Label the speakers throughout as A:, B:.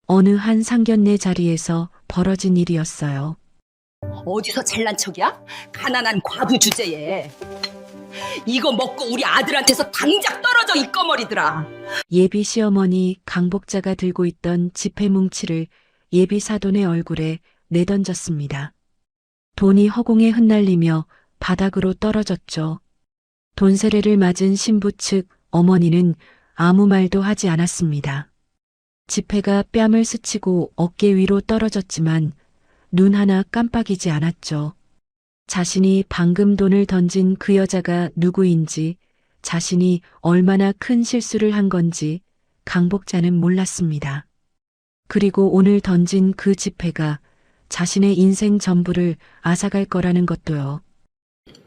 A: 어느 한 상견례 자리에서 벌어진 일이었어요.
B: 어디서 잘난 척이야? 가난한 과부 주제에. 이거 먹고 우리 아들한테서 당장 떨어져 이 꺼머리들아.
A: 예비 시어머니 강복자가 들고 있던 지폐 뭉치를 예비 사돈의 얼굴에 내던졌습니다. 돈이 허공에 흩날리며 바닥으로 떨어졌죠. 돈세례를 맞은 신부 측 어머니는 아무 말도 하지 않았습니다. 지폐가 뺨을 스치고 어깨 위로 떨어졌지만 눈 하나 깜빡이지 않았죠. 자신이 방금 돈을 던진 그 여자가 누구인지, 자신이 얼마나 큰 실수를 한 건지 강복자는 몰랐습니다. 그리고 오늘 던진 그 지폐가 자신의 인생 전부를 앗아갈 거라는 것도요.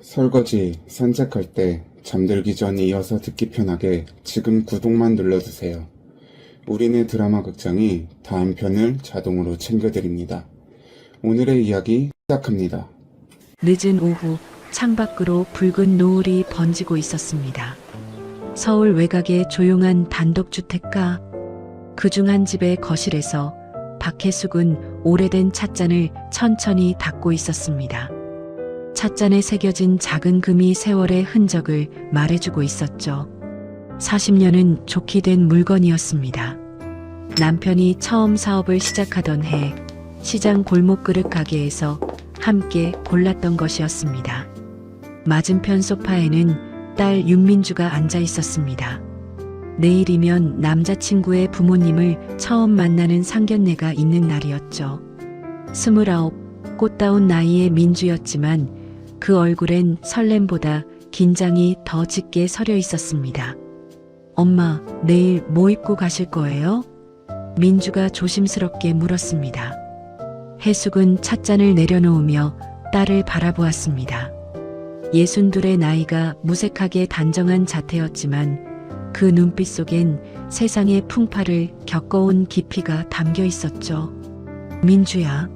C: 설거지, 산책할 때, 잠들기 전 이어서 듣기 편하게 지금 구독만 눌러주세요. 우리네 드라마 극장이 다음 편을 자동으로 챙겨드립니다. 오늘의 이야기 시작합니다.
A: 늦은 오후 창밖으로 붉은 노을이 번지고 있었습니다. 서울 외곽의 조용한 단독주택가, 그중 한 집의 거실에서 박혜숙은 오래된 찻잔을 천천히 닦고 있었습니다. 찻잔에 새겨진 작은 금이 세월의 흔적을 말해주고 있었죠. 40년은 좋게 된 물건이었습니다. 남편이 처음 사업을 시작하던 해 시장 골목 그릇 가게에서 함께 골랐던 것이었습니다. 맞은편 소파에는 딸 윤민주가 앉아 있었습니다. 내일이면 남자친구의 부모님을 처음 만나는 상견례가 있는 날이었죠. 29, 꽃다운 나이의 민주였지만 그 얼굴엔 설렘보다 긴장이 더 짙게 서려 있었습니다. 엄마, 내일 뭐 입고 가실 거예요? 민주가 조심스럽게 물었습니다. 혜숙은 찻잔을 내려놓으며 딸을 바라보았습니다. 62의 나이가 무색하게 단정한 자태였지만 그 눈빛 속엔 세상의 풍파를 겪어온 깊이가 담겨 있었죠. 민주야.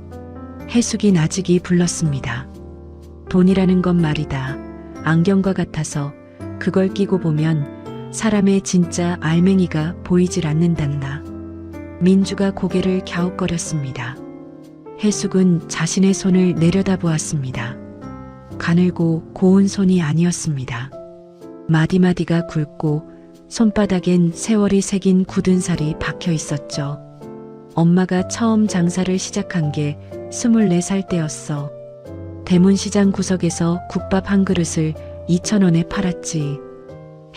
A: 혜숙이 나직이 불렀습니다. 돈이라는 건 말이다. 안경과 같아서 그걸 끼고 보면 사람의 진짜 알맹이가 보이질 않는단다. 민주가 고개를 갸웃거렸습니다. 혜숙은 자신의 손을 내려다보았습니다. 가늘고 고운 손이 아니었습니다. 마디마디가 굵고 손바닥엔 세월이 새긴 굳은 살이 박혀 있었죠. 엄마가 처음 장사를 시작한 게 24살 때였어. 대문시장 구석에서 국밥 한 그릇을 2,000원에 팔았지.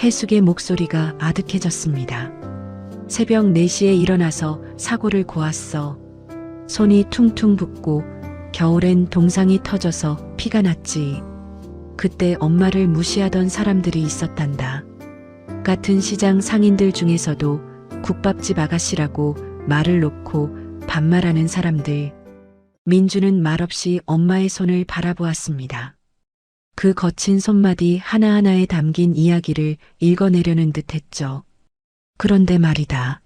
A: 혜숙의 목소리가 아득해졌습니다. 새벽 4시에 일어나서 사고를 고았어. 손이 퉁퉁 붓고 겨울엔 동상이 터져서 피가 났지. 그때 엄마를 무시하던 사람들이 있었단다. 같은 시장 상인들 중에서도 국밥집 아가씨라고 말을 놓고 반말하는 사람들. 민주는 말없이 엄마의 손을 바라보았습니다. 그 거친 손마디 하나하나에 담긴 이야기를 읽어내려는 듯했죠. 그런데 말이다.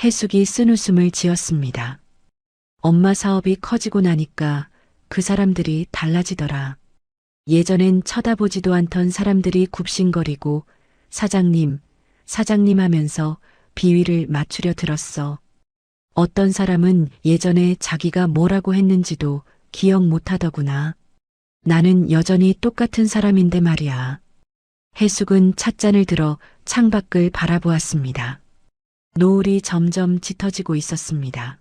A: 혜숙이 쓴웃음을 지었습니다. 엄마 사업이 커지고 나니까 그 사람들이 달라지더라. 예전엔 쳐다보지도 않던 사람들이 굽신거리고 사장님, 사장님 하면서 비위를 맞추려 들었어. 어떤 사람은 예전에 자기가 뭐라고 했는지도 기억 못하더구나. 나는 여전히 똑같은 사람인데 말이야. 혜숙은 찻잔을 들어 창밖을 바라보았습니다. 노을이 점점 짙어지고 있었습니다.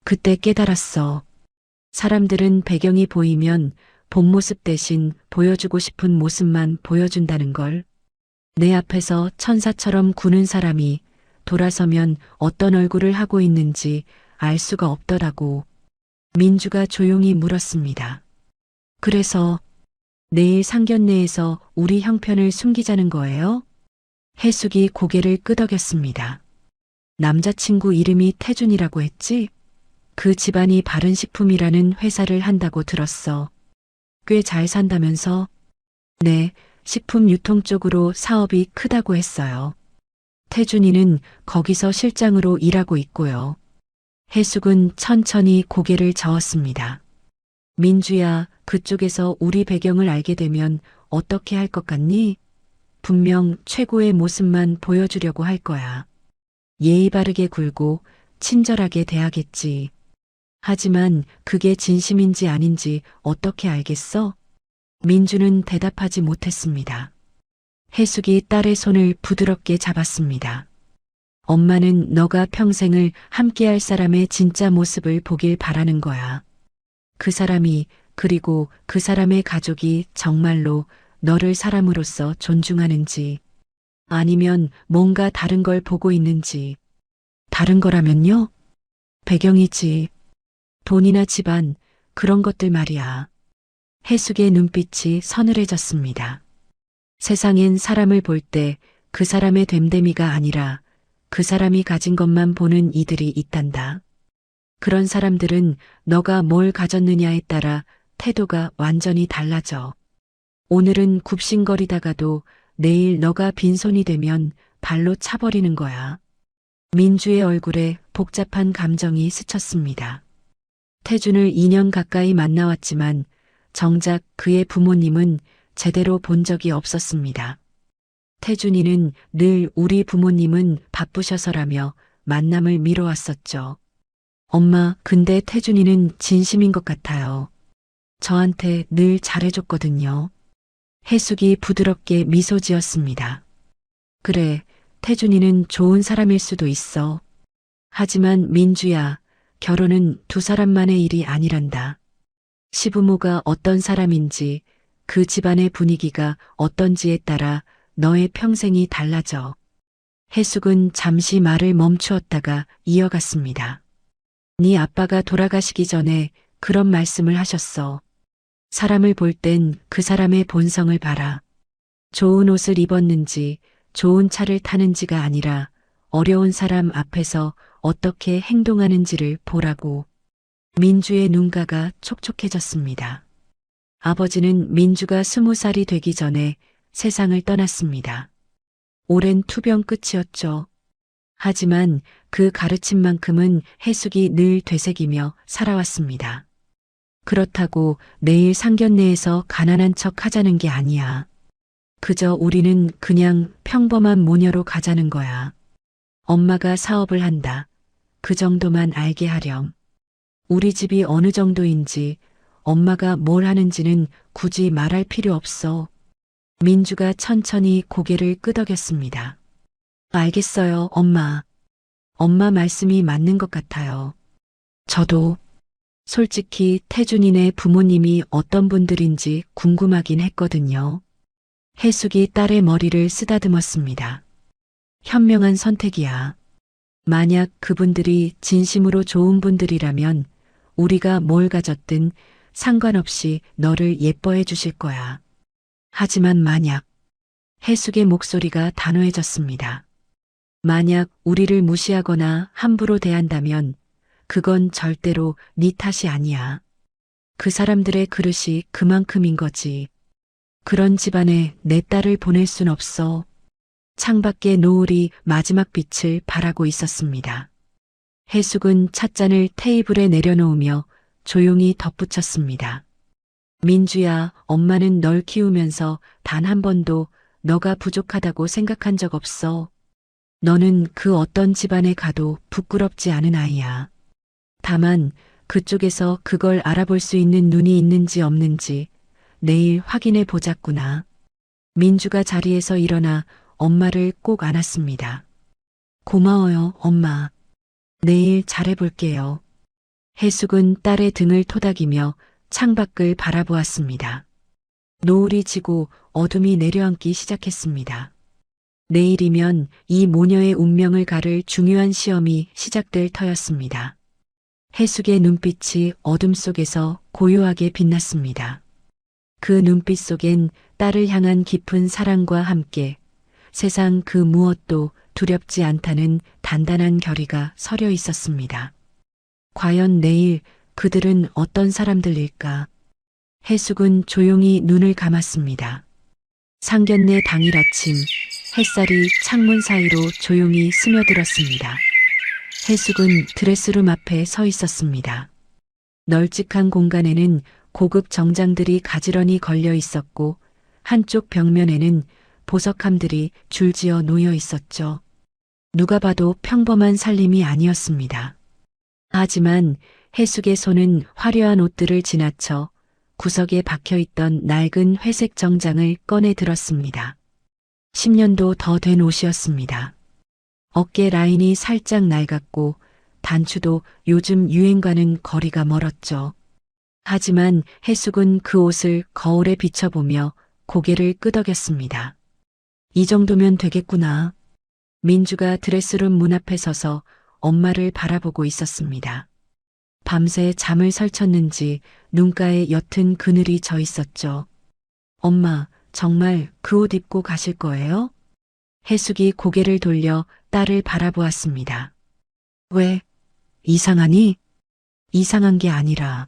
A: 그때 깨달았어. 사람들은 배경이 보이면 본 모습 대신 보여주고 싶은 모습만 보여준다는 걸. 내 앞에서 천사처럼 구는 사람이 돌아서면 어떤 얼굴을 하고 있는지 알 수가 없더라고. 민주가 조용히 물었습니다. 그래서 내일 상견례에서 우리 형편을 숨기자는 거예요? 혜숙이 고개를 끄덕였습니다. 남자친구 이름이 태준이라고 했지? 그 집안이 바른식품이라는 회사를 한다고 들었어. 꽤 잘 산다면서? 네, 식품 유통 쪽으로 사업이 크다고 했어요. 태준이는 거기서 실장으로 일하고 있고요. 혜숙은 천천히 고개를 저었습니다. 민주야, 그쪽에서 우리 배경을 알게 되면 어떻게 할 것 같니? 분명 최고의 모습만 보여주려고 할 거야. 예의 바르게 굴고 친절하게 대하겠지. 하지만 그게 진심인지 아닌지 어떻게 알겠어? 민주는 대답하지 못했습니다. 해숙이 딸의 손을 부드럽게 잡았습니다. 엄마는 너가 평생을 함께할 사람의 진짜 모습을 보길 바라는 거야. 그 사람이, 그리고 그 사람의 가족이 정말로 너를 사람으로서 존중하는지, 아니면 뭔가 다른 걸 보고 있는지. 다른 거라면요? 배경이지. 돈이나 집안, 그런 것들 말이야. 해숙의 눈빛이 서늘해졌습니다. 세상엔 사람을 볼 때 그 사람의 됨됨이가 아니라 그 사람이 가진 것만 보는 이들이 있단다. 그런 사람들은 너가 뭘 가졌느냐에 따라 태도가 완전히 달라져. 오늘은 굽신거리다가도 내일 너가 빈손이 되면 발로 차버리는 거야. 민주의 얼굴에 복잡한 감정이 스쳤습니다. 태준을 2년 가까이 만나왔지만 정작 그의 부모님은 제대로 본 적이 없었습니다. 태준이는 늘 우리 부모님은 바쁘셔서라며 만남을 미뤄왔었죠. 엄마, 근데 태준이는 진심인 것 같아요. 저한테 늘 잘해줬거든요. 해숙이 부드럽게 미소 지었습니다. 그래, 태준이는 좋은 사람일 수도 있어. 하지만 민주야, 결혼은 두 사람만의 일이 아니란다. 시부모가 어떤 사람인지, 그 집안의 분위기가 어떤지에 따라 너의 평생이 달라져. 해숙은 잠시 말을 멈추었다가 이어갔습니다. 네 아빠가 돌아가시기 전에 그런 말씀을 하셨어. 사람을 볼 땐 그 사람의 본성을 봐라. 좋은 옷을 입었는지, 좋은 차를 타는지가 아니라 어려운 사람 앞에서 어떻게 행동하는지를 보라고. 민주의 눈가가 촉촉해졌습니다. 아버지는 민주가 20살이 되기 전에 세상을 떠났습니다. 오랜 투병 끝이었죠. 하지만 그 가르침만큼은 해숙이 늘 되새기며 살아왔습니다. 그렇다고 내일 상견례에서 가난한 척 하자는 게 아니야. 그저 우리는 그냥 평범한 모녀로 가자는 거야. 엄마가 사업을 한다. 그 정도만 알게 하렴. 우리 집이 어느 정도인지, 엄마가 뭘 하는지는 굳이 말할 필요 없어. 민주가 천천히 고개를 끄덕였습니다. 알겠어요, 엄마. 엄마 말씀이 맞는 것 같아요. 저도 솔직히 태준이네 부모님이 어떤 분들인지 궁금하긴 했거든요. 해숙이 딸의 머리를 쓰다듬었습니다. 현명한 선택이야. 만약 그분들이 진심으로 좋은 분들이라면 우리가 뭘 가졌든 상관없이 너를 예뻐해 주실 거야. 하지만 만약, 해숙의 목소리가 단호해졌습니다. 만약 우리를 무시하거나 함부로 대한다면 그건 절대로 네 탓이 아니야. 그 사람들의 그릇이 그만큼인 거지. 그런 집안에 내 딸을 보낼 순 없어. 창밖에 노을이 마지막 빛을 발하고 있었습니다. 해숙은 찻잔을 테이블에 내려놓으며 조용히 덧붙였습니다. 민주야, 엄마는 널 키우면서 단 한 번도 너가 부족하다고 생각한 적 없어. 너는 그 어떤 집안에 가도 부끄럽지 않은 아이야. 다만 그쪽에서 그걸 알아볼 수 있는 눈이 있는지 없는지 내일 확인해 보자꾸나. 민주가 자리에서 일어나 엄마를 꼭 안았습니다. 고마워요, 엄마. 내일 잘해볼게요. 해숙은 딸의 등을 토닥이며 창밖을 바라보았습니다. 노을이 지고 어둠이 내려앉기 시작했습니다. 내일이면 이 모녀의 운명을 가를 중요한 시험이 시작될 터였습니다. 해숙의 눈빛이 어둠 속에서 고요하게 빛났습니다. 그 눈빛 속엔 딸을 향한 깊은 사랑과 함께 세상 그 무엇도 두렵지 않다는 단단한 결의가 서려 있었습니다. 과연 내일 그들은 어떤 사람들일까? 해숙은 조용히 눈을 감았습니다. 상견례 당일 아침, 햇살이 창문 사이로 조용히 스며들었습니다. 해숙은 드레스룸 앞에 서 있었습니다. 널찍한 공간에는 고급 정장들이 가지런히 걸려 있었고 한쪽 벽면에는 보석함들이 줄지어 놓여 있었죠. 누가 봐도 평범한 살림이 아니었습니다. 하지만 해숙의 손은 화려한 옷들을 지나쳐 구석에 박혀있던 낡은 회색 정장을 꺼내 들었습니다. 10년도 더 된 옷이었습니다. 어깨 라인이 살짝 낡았고 단추도 요즘 유행과는 거리가 멀었죠. 하지만 해숙은 그 옷을 거울에 비춰보며 고개를 끄덕였습니다. 이 정도면 되겠구나. 민주가 드레스룸 문 앞에 서서 엄마를 바라보고 있었습니다. 밤새 잠을 설쳤는지 눈가에 옅은 그늘이 져 있었죠. 엄마, 정말 그 옷 입고 가실 거예요? 해숙이 고개를 돌려 딸을 바라보았습니다. 왜? 이상하니? 이상한 게 아니라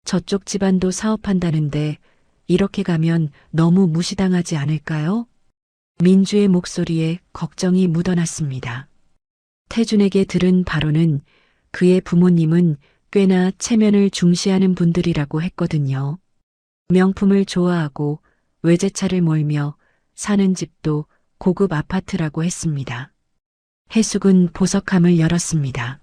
A: 저쪽 집안도 사업한다는데 이렇게 가면 너무 무시당하지 않을까요? 민주의 목소리에 걱정이 묻어났습니다. 태준에게 들은 바로는 그의 부모님은 꽤나 체면을 중시하는 분들이라고 했거든요. 명품을 좋아하고 외제차를 몰며 사는 집도 고급 아파트라고 했습니다. 해숙은 보석함을 열었습니다.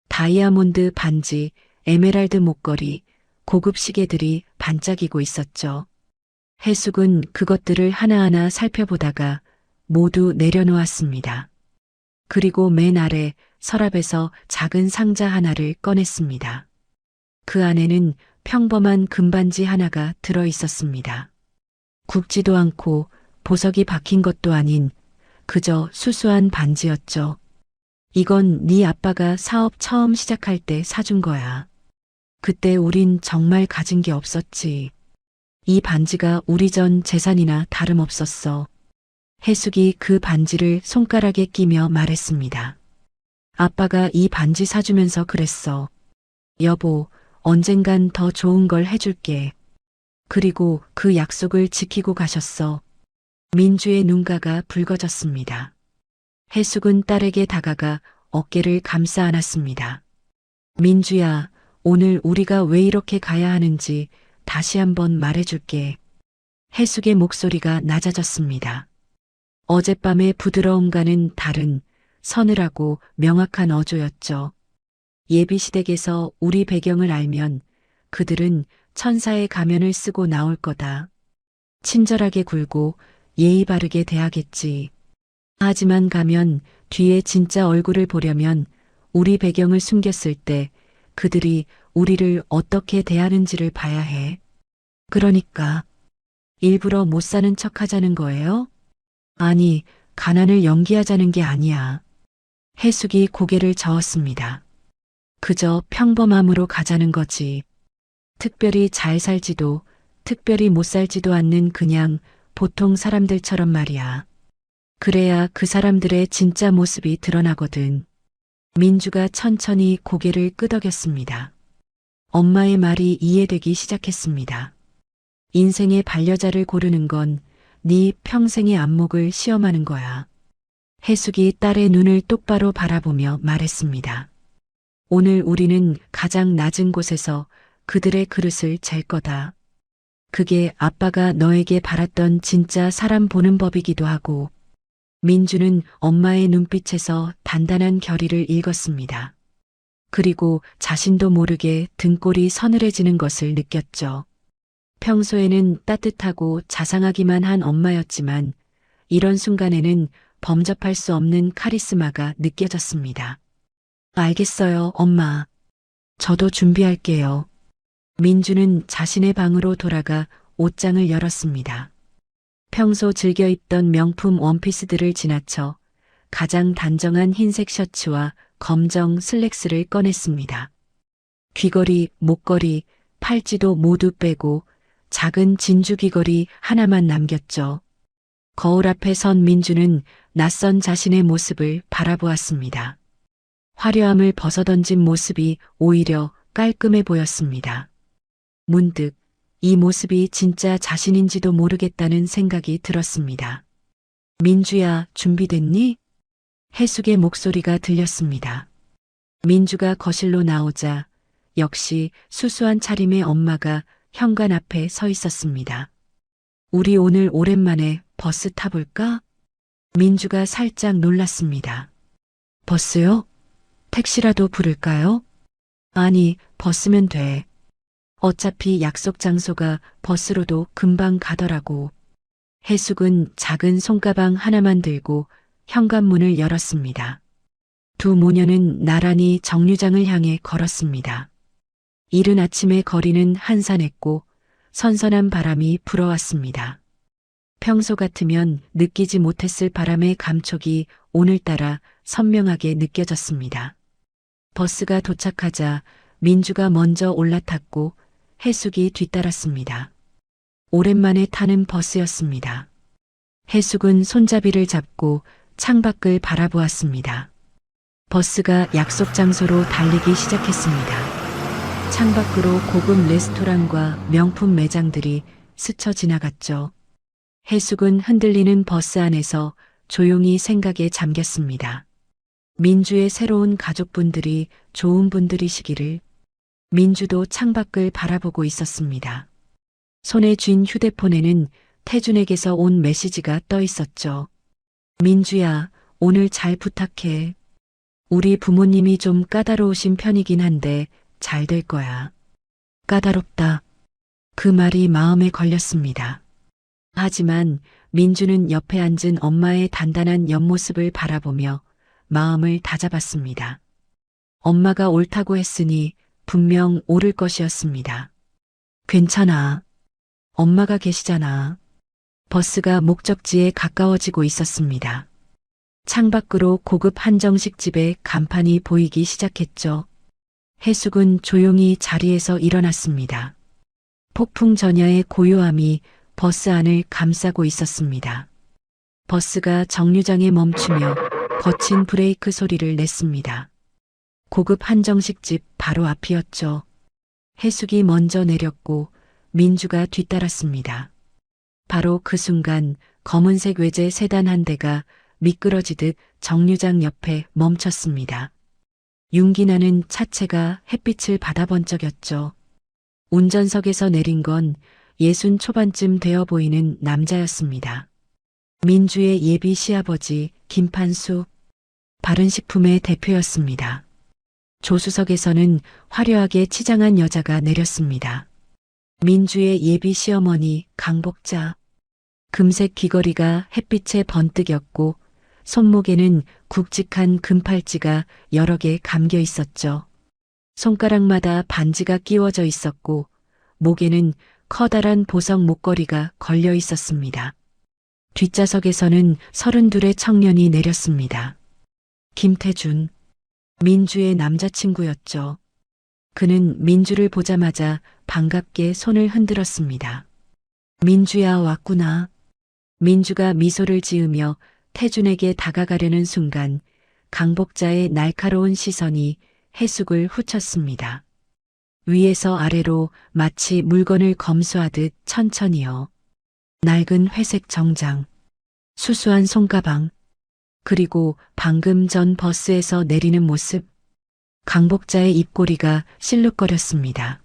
A: 다이아몬드 반지, 에메랄드 목걸이, 고급 시계들이 반짝이고 있었죠. 해숙은 그것들을 하나하나 살펴보다가 모두 내려놓았습니다. 그리고 맨 아래 서랍에서 작은 상자 하나를 꺼냈습니다. 그 안에는 평범한 금반지 하나가 들어 있었습니다. 굵지도 않고 보석이 박힌 것도 아닌 그저 수수한 반지였죠. 이건 네 아빠가 사업 처음 시작할 때 사준 거야. 그때 우린 정말 가진 게 없었지. 이 반지가 우리 전 재산이나 다름없었어. 해숙이 그 반지를 손가락에 끼며 말했습니다. 아빠가 이 반지 사주면서 그랬어. 여보, 언젠간 더 좋은 걸 해줄게. 그리고 그 약속을 지키고 가셨어. 민주의 눈가가 붉어졌습니다. 해숙은 딸에게 다가가 어깨를 감싸 안았습니다. 민주야, 오늘 우리가 왜 이렇게 가야 하는지 다시 한번 말해줄게. 해숙의 목소리가 낮아졌습니다. 어젯밤의 부드러움과는 다른 서늘하고 명확한 어조였죠. 예비시댁에서 우리 배경을 알면 그들은 천사의 가면을 쓰고 나올 거다. 친절하게 굴고 예의 바르게 대하겠지. 하지만 가면 뒤에 진짜 얼굴을 보려면 우리 배경을 숨겼을 때 그들이 우리를 어떻게 대하는지를 봐야 해. 그러니까 일부러 못 사는 척 하자는 거예요? 아니, 가난을 연기하자는 게 아니야. 해숙이 고개를 저었습니다. 그저 평범함으로 가자는 거지. 특별히 잘 살지도 특별히 못 살지도 않는 그냥 보통 사람들처럼 말이야. 그래야 그 사람들의 진짜 모습이 드러나거든. 민주가 천천히 고개를 끄덕였습니다. 엄마의 말이 이해되기 시작했습니다. 인생의 반려자를 고르는 건 네 평생의 안목을 시험하는 거야. 해숙이 딸의 눈을 똑바로 바라보며 말했습니다. 오늘 우리는 가장 낮은 곳에서 그들의 그릇을 잴 거다. 그게 아빠가 너에게 바랐던 진짜 사람 보는 법이기도 하고. 민주는 엄마의 눈빛에서 단단한 결의를 읽었습니다. 그리고 자신도 모르게 등골이 서늘해지는 것을 느꼈죠. 평소에는 따뜻하고 자상하기만 한 엄마였지만 이런 순간에는 범접할 수 없는 카리스마가 느껴졌습니다. 알겠어요, 엄마. 저도 준비할게요. 민주는 자신의 방으로 돌아가 옷장을 열었습니다. 평소 즐겨 입던 명품 원피스들을 지나쳐 가장 단정한 흰색 셔츠와 검정 슬랙스를 꺼냈습니다. 귀걸이, 목걸이, 팔찌도 모두 빼고 작은 진주 귀걸이 하나만 남겼죠. 거울 앞에 선 민주는 낯선 자신의 모습을 바라보았습니다. 화려함을 벗어던진 모습이 오히려 깔끔해 보였습니다. 문득 이 모습이 진짜 자신인지도 모르겠다는 생각이 들었습니다. 민주야, 준비됐니? 해숙의 목소리가 들렸습니다. 민주가 거실로 나오자 역시 수수한 차림의 엄마가 현관 앞에 서 있었습니다. 우리 오늘 오랜만에 버스 타볼까? 민주가 살짝 놀랐습니다. 버스요? 택시라도 부를까요? 아니, 버스면 돼. 어차피 약속 장소가 버스로도 금방 가더라고. 해숙은 작은 손가방 하나만 들고 현관문을 열었습니다. 두 모녀는 나란히 정류장을 향해 걸었습니다. 이른 아침에 거리는 한산했고 선선한 바람이 불어왔습니다. 평소 같으면 느끼지 못했을 바람의 감촉이 오늘따라 선명하게 느껴졌습니다. 버스가 도착하자 민주가 먼저 올라탔고 해숙이 뒤따랐습니다. 오랜만에 타는 버스였습니다. 해숙은 손잡이를 잡고 창밖을 바라보았습니다. 버스가 약속 장소로 달리기 시작했습니다. 창밖으로 고급 레스토랑과 명품 매장들이 스쳐 지나갔죠. 해숙은 흔들리는 버스 안에서 조용히 생각에 잠겼습니다. 민주의 새로운 가족분들이 좋은 분들이시기를. 민주도 창밖을 바라보고 있었습니다. 손에 쥔 휴대폰에는 태준에게서 온 메시지가 떠 있었죠. 민주야, 오늘 잘 부탁해. 우리 부모님이 좀 까다로우신 편이긴 한데 잘 될 거야. 까다롭다. 그 말이 마음에 걸렸습니다. 하지만 민주는 옆에 앉은 엄마의 단단한 옆모습을 바라보며 마음을 다잡았습니다. 엄마가 옳다고 했으니 분명 옳을 것이었습니다. 괜찮아. 엄마가 계시잖아. 버스가 목적지에 가까워지고 있었습니다. 창밖으로 고급 한정식 집의 간판이 보이기 시작했죠. 해숙은 조용히 자리에서 일어났습니다. 폭풍 전야의 고요함이 버스 안을 감싸고 있었습니다. 버스가 정류장에 멈추며 거친 브레이크 소리를 냈습니다. 고급 한정식집 바로 앞이었죠. 해숙이 먼저 내렸고 민주가 뒤따랐습니다. 바로 그 순간 검은색 외제 세단 한 대가 미끄러지듯 정류장 옆에 멈췄습니다. 윤기나는 차체가 햇빛을 받아 번쩍였죠. 운전석에서 내린 건 60 초반쯤 되어 보이는 남자였습니다. 민주의 예비 시아버지 김판수, 바른식품의 대표였습니다. 조수석에서는 화려하게 치장한 여자가 내렸습니다. 민주의 예비 시어머니 강복자. 금색 귀걸이가 햇빛에 번뜩였고 손목에는 굵직한 금팔찌가 여러 개 감겨 있었죠. 손가락마다 반지가 끼워져 있었고 목에는 커다란 보석 목걸이가 걸려 있었습니다. 뒷좌석에서는 32의 청년이 내렸습니다. 김태준, 민주의 남자친구였죠. 그는 민주를 보자마자 반갑게 손을 흔들었습니다. 민주야, 왔구나. 민주가 미소를 지으며 태준에게 다가가려는 순간 강복자의 날카로운 시선이 해숙을 훑었습니다. 위에서 아래로 마치 물건을 검수하듯 천천히요. 낡은 회색 정장, 수수한 손가방, 그리고 방금 전 버스에서 내리는 모습. 강복자의 입꼬리가 실룩거렸습니다.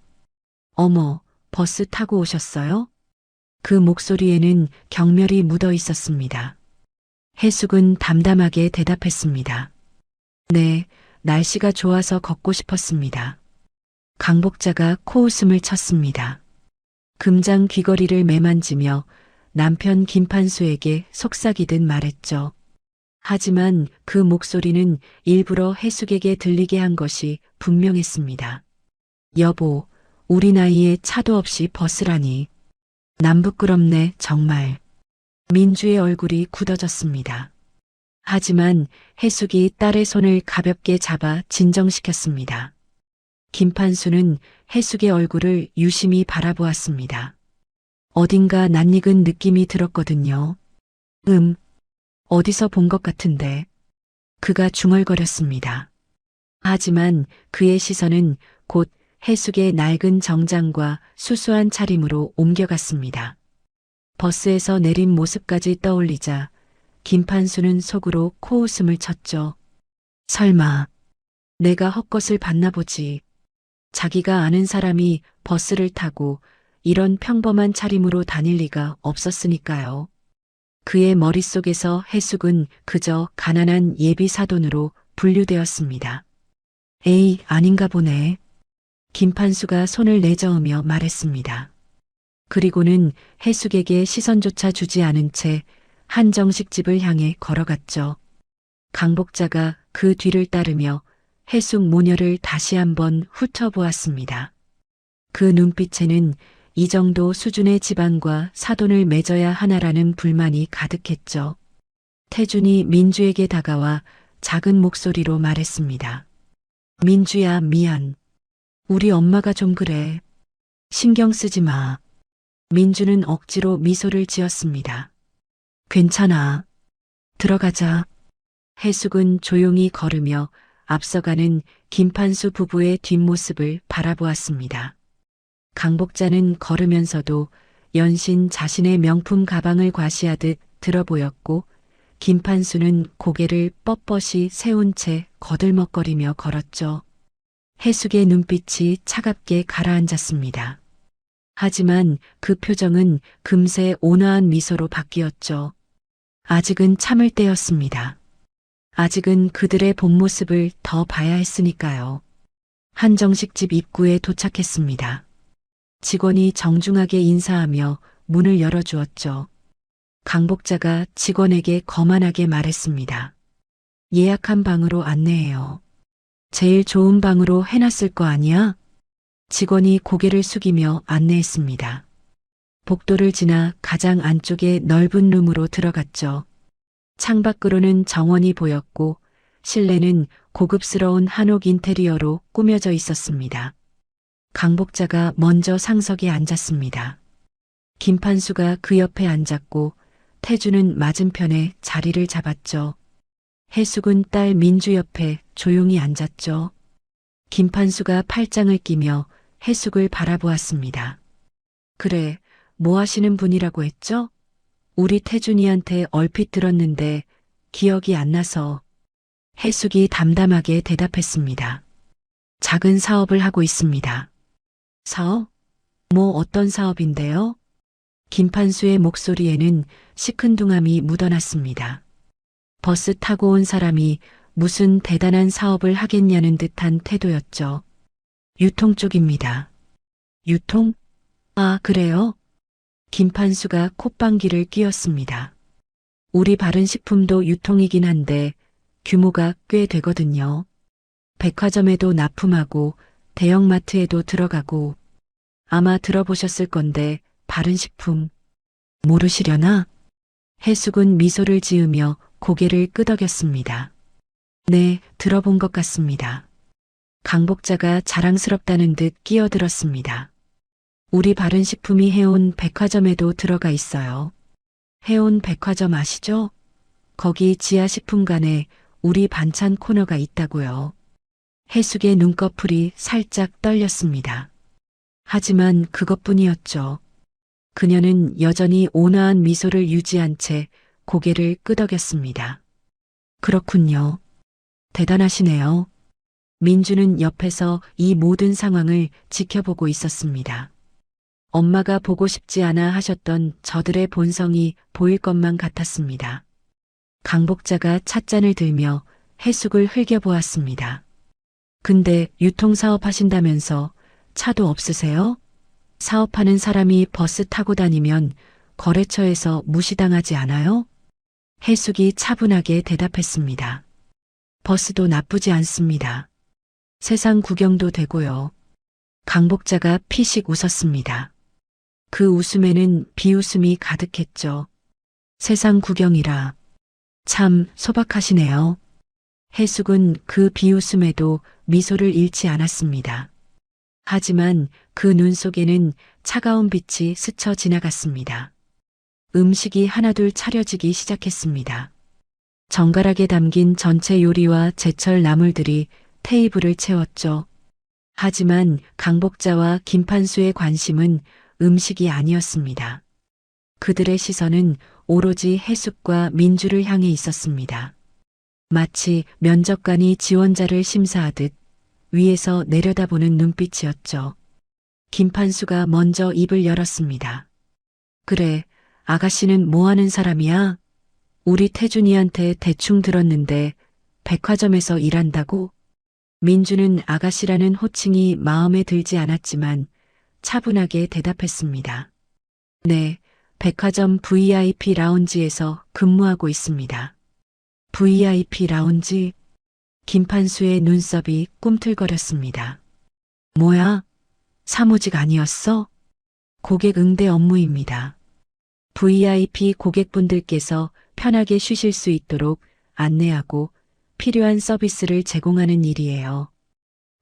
A: 어머, 버스 타고 오셨어요? 그 목소리에는 경멸이 묻어 있었습니다. 해숙은 담담하게 대답했습니다. 네, 날씨가 좋아서 걷고 싶었습니다. 강복자가 코웃음을 쳤습니다. 금장 귀걸이를 매만지며 남편 김판수에게 속삭이듯 말했죠. 하지만 그 목소리는 일부러 해숙에게 들리게 한 것이 분명했습니다. 여보, 우리 나이에 차도 없이 버스라니. 남 부끄럽네, 정말. 민주의 얼굴이 굳어졌습니다. 하지만 해숙이 딸의 손을 가볍게 잡아 진정시켰습니다. 김판수는 해숙의 얼굴을 유심히 바라보았습니다. 어딘가 낯익은 느낌이 들었거든요. 어디서 본 것 같은데. 그가 중얼거렸습니다. 하지만 그의 시선은 곧 해숙의 낡은 정장과 수수한 차림으로 옮겨갔습니다. 버스에서 내린 모습까지 떠올리자 김판수는 속으로 코웃음을 쳤죠. 설마 내가 헛것을 봤나 보지. 자기가 아는 사람이 버스를 타고 이런 평범한 차림으로 다닐 리가 없었으니까요. 그의 머릿속에서 해숙은 그저 가난한 예비 사돈으로 분류되었습니다. 에이, 아닌가 보네. 김판수가 손을 내저으며 말했습니다. 그리고는 해숙에게 시선조차 주지 않은 채 한정식 집을 향해 걸어갔죠. 강복자가 그 뒤를 따르며 해숙 모녀를 다시 한번 훑어보았습니다. 그 눈빛에는 이 정도 수준의 집안과 사돈을 맺어야 하나라는 불만이 가득했죠. 태준이 민주에게 다가와 작은 목소리로 말했습니다. 민주야, 미안. 우리 엄마가 좀 그래. 신경 쓰지 마. 민주는 억지로 미소를 지었습니다. 괜찮아. 들어가자. 해숙은 조용히 걸으며 앞서가는 김판수 부부의 뒷모습을 바라보았습니다. 강복자는 걸으면서도 연신 자신의 명품 가방을 과시하듯 들어 보였고 김판수는 고개를 뻣뻣이 세운 채 거들먹거리며 걸었죠. 해숙의 눈빛이 차갑게 가라앉았습니다. 하지만 그 표정은 금세 온화한 미소로 바뀌었죠. 아직은 참을 때였습니다. 아직은 그들의 본 모습을 더 봐야 했으니까요. 한정식 집 입구에 도착했습니다. 직원이 정중하게 인사하며 문을 열어주었죠. 강복자가 직원에게 거만하게 말했습니다. 예약한 방으로 안내해요. 제일 좋은 방으로 해놨을 거 아니야? 직원이 고개를 숙이며 안내했습니다. 복도를 지나 가장 안쪽의 넓은 룸으로 들어갔죠. 창밖으로는 정원이 보였고 실내는 고급스러운 한옥 인테리어로 꾸며져 있었습니다. 강복자가 먼저 상석에 앉았습니다. 김판수가 그 옆에 앉았고 태주는 맞은편에 자리를 잡았죠. 해숙은 딸 민주 옆에 조용히 앉았죠. 김판수가 팔짱을 끼며 해숙을 바라보았습니다. 그래, 뭐 하시는 분이라고 했죠? 우리 태준이한테 얼핏 들었는데 기억이 안 나서. 해숙이 담담하게 대답했습니다. 작은 사업을 하고 있습니다. 사업? 뭐 어떤 사업인데요? 김판수의 목소리에는 시큰둥함이 묻어났습니다. 버스 타고 온 사람이 무슨 대단한 사업을 하겠냐는 듯한 태도였죠. 유통 쪽입니다. 유통? 아, 그래요? 김판수가 콧방귀를 뀌었습니다. 우리 바른식품도 유통이긴 한데 규모가 꽤 되거든요. 백화점에도 납품하고 대형마트에도 들어가고 아마 들어보셨을 건데 바른식품 모르시려나? 해숙은 미소를 지으며 고개를 끄덕였습니다. 네, 들어본 것 같습니다. 강복자가 자랑스럽다는 듯 끼어들었습니다. 우리 바른식품이 해온 백화점에도 들어가 있어요. 해온 백화점 아시죠? 거기 지하식품관에 우리 반찬 코너가 있다고요. 해숙의 눈꺼풀이 살짝 떨렸습니다. 하지만 그것뿐이었죠. 그녀는 여전히 온화한 미소를 유지한 채 고개를 끄덕였습니다. 그렇군요. 대단하시네요. 민주는 옆에서 이 모든 상황을 지켜보고 있었습니다. 엄마가 보고 싶지 않아 하셨던 저들의 본성이 보일 것만 같았습니다. 강복자가 찻잔을 들며 해숙을 흘겨보았습니다. 근데 유통사업 하신다면서 차도 없으세요? 사업하는 사람이 버스 타고 다니면 거래처에서 무시당하지 않아요? 해숙이 차분하게 대답했습니다. 버스도 나쁘지 않습니다. 세상 구경도 되고요. 강복자가 피식 웃었습니다. 그 웃음에는 비웃음이 가득했죠. 세상 구경이라. 참 소박하시네요. 해숙은 그 비웃음에도 미소를 잃지 않았습니다. 하지만 그 눈 속에는 차가운 빛이 스쳐 지나갔습니다. 음식이 하나둘 차려지기 시작했습니다. 정갈하게 담긴 전체 요리와 제철 나물들이 테이블을 채웠죠. 하지만 강복자와 김판수의 관심은 음식이 아니었습니다. 그들의 시선은 오로지 해숙과 민주를 향해 있었습니다. 마치 면접관이 지원자를 심사하듯 위에서 내려다보는 눈빛이었죠. 김판수가 먼저 입을 열었습니다. 그래, 아가씨는 뭐 하는 사람이야? 우리 태준이한테 대충 들었는데 백화점에서 일한다고? 민주는 아가씨라는 호칭이 마음에 들지 않았지만 차분하게 대답했습니다. 네, 백화점 VIP 라운지에서 근무하고 있습니다. VIP 라운지? 김판수의 눈썹이 꿈틀거렸습니다. 뭐야? 사무직 아니었어? 고객 응대 업무입니다. VIP 고객분들께서 편하게 쉬실 수 있도록 안내하고 필요한 서비스를 제공하는 일이에요.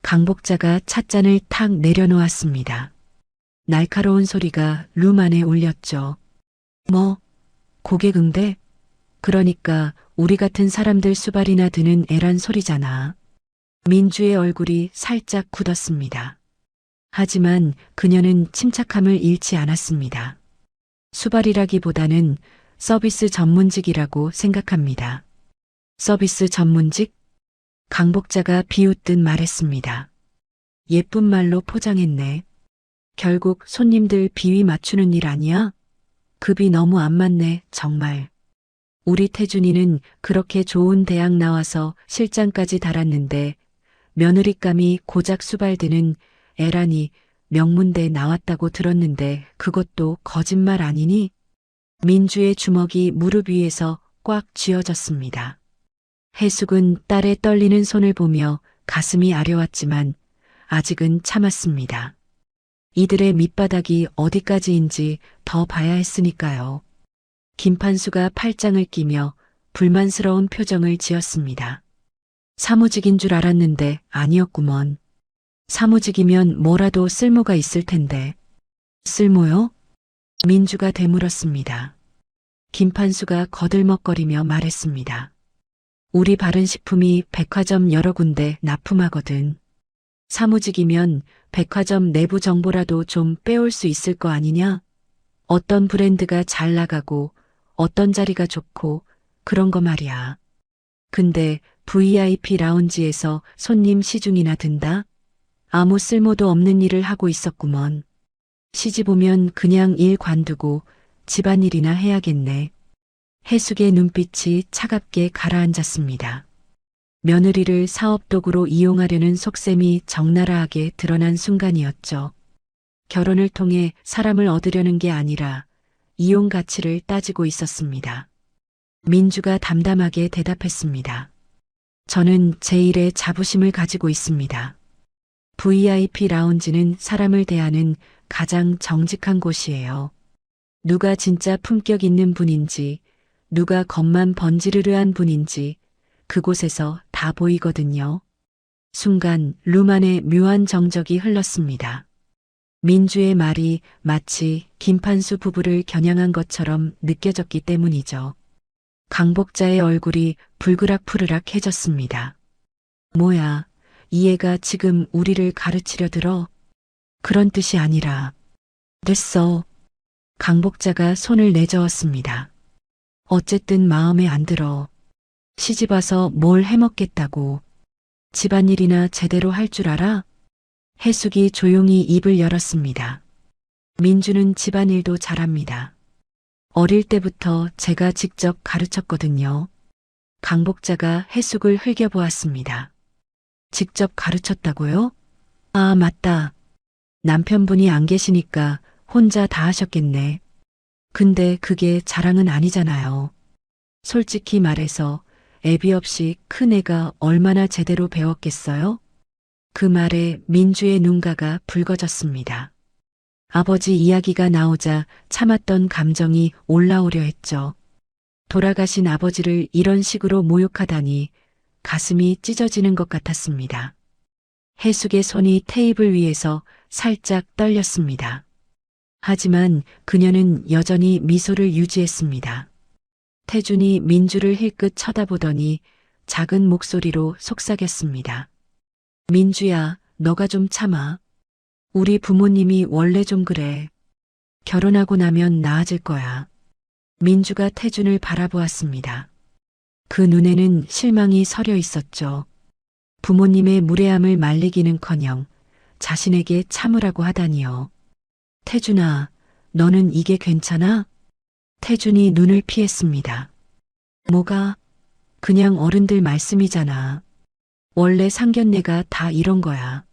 A: 강복자가 찻잔을 탁 내려놓았습니다. 날카로운 소리가 룸 안에 울렸죠. 뭐? 고객 응대? 그러니까 우리 같은 사람들 수발이나 드는 애란 소리잖아. 민주의 얼굴이 살짝 굳었습니다. 하지만 그녀는 침착함을 잃지 않았습니다. 수발이라기보다는 서비스 전문직이라고 생각합니다. 서비스 전문직? 강복자가 비웃듯 말했습니다. 예쁜 말로 포장했네. 결국 손님들 비위 맞추는 일 아니야? 급이 너무 안 맞네, 정말. 우리 태준이는 그렇게 좋은 대학 나와서 실장까지 달았는데 며느리감이 고작 수발드는 애라니 명문대 나왔다고 들었는데 그것도 거짓말 아니니? 민주의 주먹이 무릎 위에서 꽉 쥐어졌습니다. 해숙은 딸의 떨리는 손을 보며 가슴이 아려왔지만 아직은 참았습니다. 이들의 밑바닥이 어디까지인지 더 봐야 했으니까요. 김판수가 팔짱을 끼며 불만스러운 표정을 지었습니다. 사무직인 줄 알았는데 아니었구먼. 사무직이면 뭐라도 쓸모가 있을 텐데. 쓸모요? 민주가 되물었습니다. 김판수가 거들먹거리며 말했습니다. 우리 바른식품이 백화점 여러 군데 납품하거든. 사무직이면 백화점 내부 정보라도 좀 빼올 수 있을 거 아니냐? 어떤 브랜드가 잘 나가고 어떤 자리가 좋고 그런 거 말이야. 근데 VIP 라운지에서 손님 시중이나 든다? 아무 쓸모도 없는 일을 하고 있었구먼. 시집 오면 그냥 일 관두고 집안일이나 해야겠네. 해숙의 눈빛이 차갑게 가라앉았습니다. 며느리를 사업도구로 이용하려는 속셈이 적나라하게 드러난 순간이었죠. 결혼을 통해 사람을 얻으려는 게 아니라 이용 가치를 따지고 있었습니다. 민주가 담담하게 대답했습니다. 저는 제 일에 자부심을 가지고 있습니다. VIP 라운지는 사람을 대하는 가장 정직한 곳이에요. 누가 진짜 품격 있는 분인지, 누가 겉만 번지르르한 분인지 그곳에서 다 보이거든요. 순간 룸 안에 묘한 정적이 흘렀습니다. 민주의 말이 마치 김판수 부부를 겨냥한 것처럼 느껴졌기 때문이죠. 강복자의 얼굴이 불그락푸르락해졌습니다. 뭐야, 이 애가 지금 우리를 가르치려 들어? 그런 뜻이 아니라. 됐어. 강복자가 손을 내저었습니다. 어쨌든 마음에 안 들어. 시집 와서 뭘 해먹겠다고. 집안일이나 제대로 할 줄 알아? 해숙이 조용히 입을 열었습니다. 민주는 집안일도 잘합니다. 어릴 때부터 제가 직접 가르쳤거든요. 강복자가 해숙을 흘겨보았습니다. 직접 가르쳤다고요? 아, 맞다. 남편분이 안 계시니까 혼자 다 하셨겠네. 근데 그게 자랑은 아니잖아요. 솔직히 말해서 애비 없이 큰애가 얼마나 제대로 배웠겠어요? 그 말에 민주의 눈가가 붉어졌습니다. 아버지 이야기가 나오자 참았던 감정이 올라오려 했죠. 돌아가신 아버지를 이런 식으로 모욕하다니 가슴이 찢어지는 것 같았습니다. 해숙의 손이 테이블 위에서 살짝 떨렸습니다. 하지만 그녀는 여전히 미소를 유지했습니다. 태준이 민주를 힐끗 쳐다보더니 작은 목소리로 속삭였습니다. 민주야, 너가 좀 참아. 우리 부모님이 원래 좀 그래. 결혼하고 나면 나아질 거야. 민주가 태준을 바라보았습니다. 그 눈에는 실망이 서려 있었죠. 부모님의 무례함을 말리기는커녕 자신에게 참으라고 하다니요. 태준아, 너는 이게 괜찮아? 태준이 눈을 피했습니다. 뭐가? 그냥 어른들 말씀이잖아. 원래 상견례가 다 이런 거야.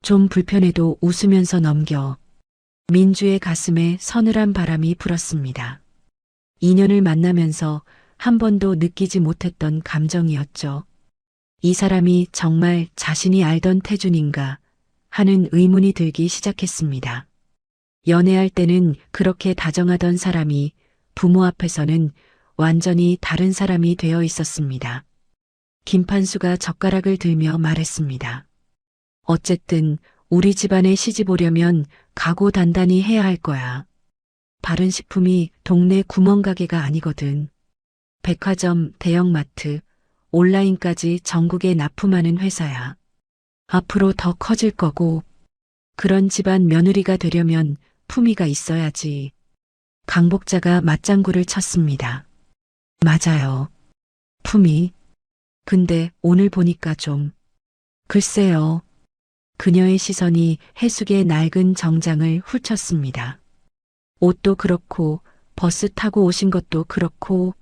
A: 좀 불편해도 웃으면서 넘겨. 민주의 가슴에 서늘한 바람이 불었습니다. 인연을 만나면서 한 번도 느끼지 못했던 감정이었죠. 이 사람이 정말 자신이 알던 태준인가 하는 의문이 들기 시작했습니다. 연애할 때는 그렇게 다정하던 사람이 부모 앞에서는 완전히 다른 사람이 되어 있었습니다. 김판수가 젓가락을 들며 말했습니다. 어쨌든 우리 집안에 시집 오려면 각오 단단히 해야 할 거야. 바른 식품이 동네 구멍가게가 아니거든. 백화점, 대형마트, 온라인까지 전국에 납품하는 회사야. 앞으로 더 커질 거고, 그런 집안 며느리가 되려면 품위가 있어야지. 강복자가 맞장구를 쳤습니다. 맞아요. 품위. 근데 오늘 보니까 좀. 글쎄요. 그녀의 시선이 해숙의 낡은 정장을 훑쳤습니다. 옷도 그렇고 버스 타고 오신 것도 그렇고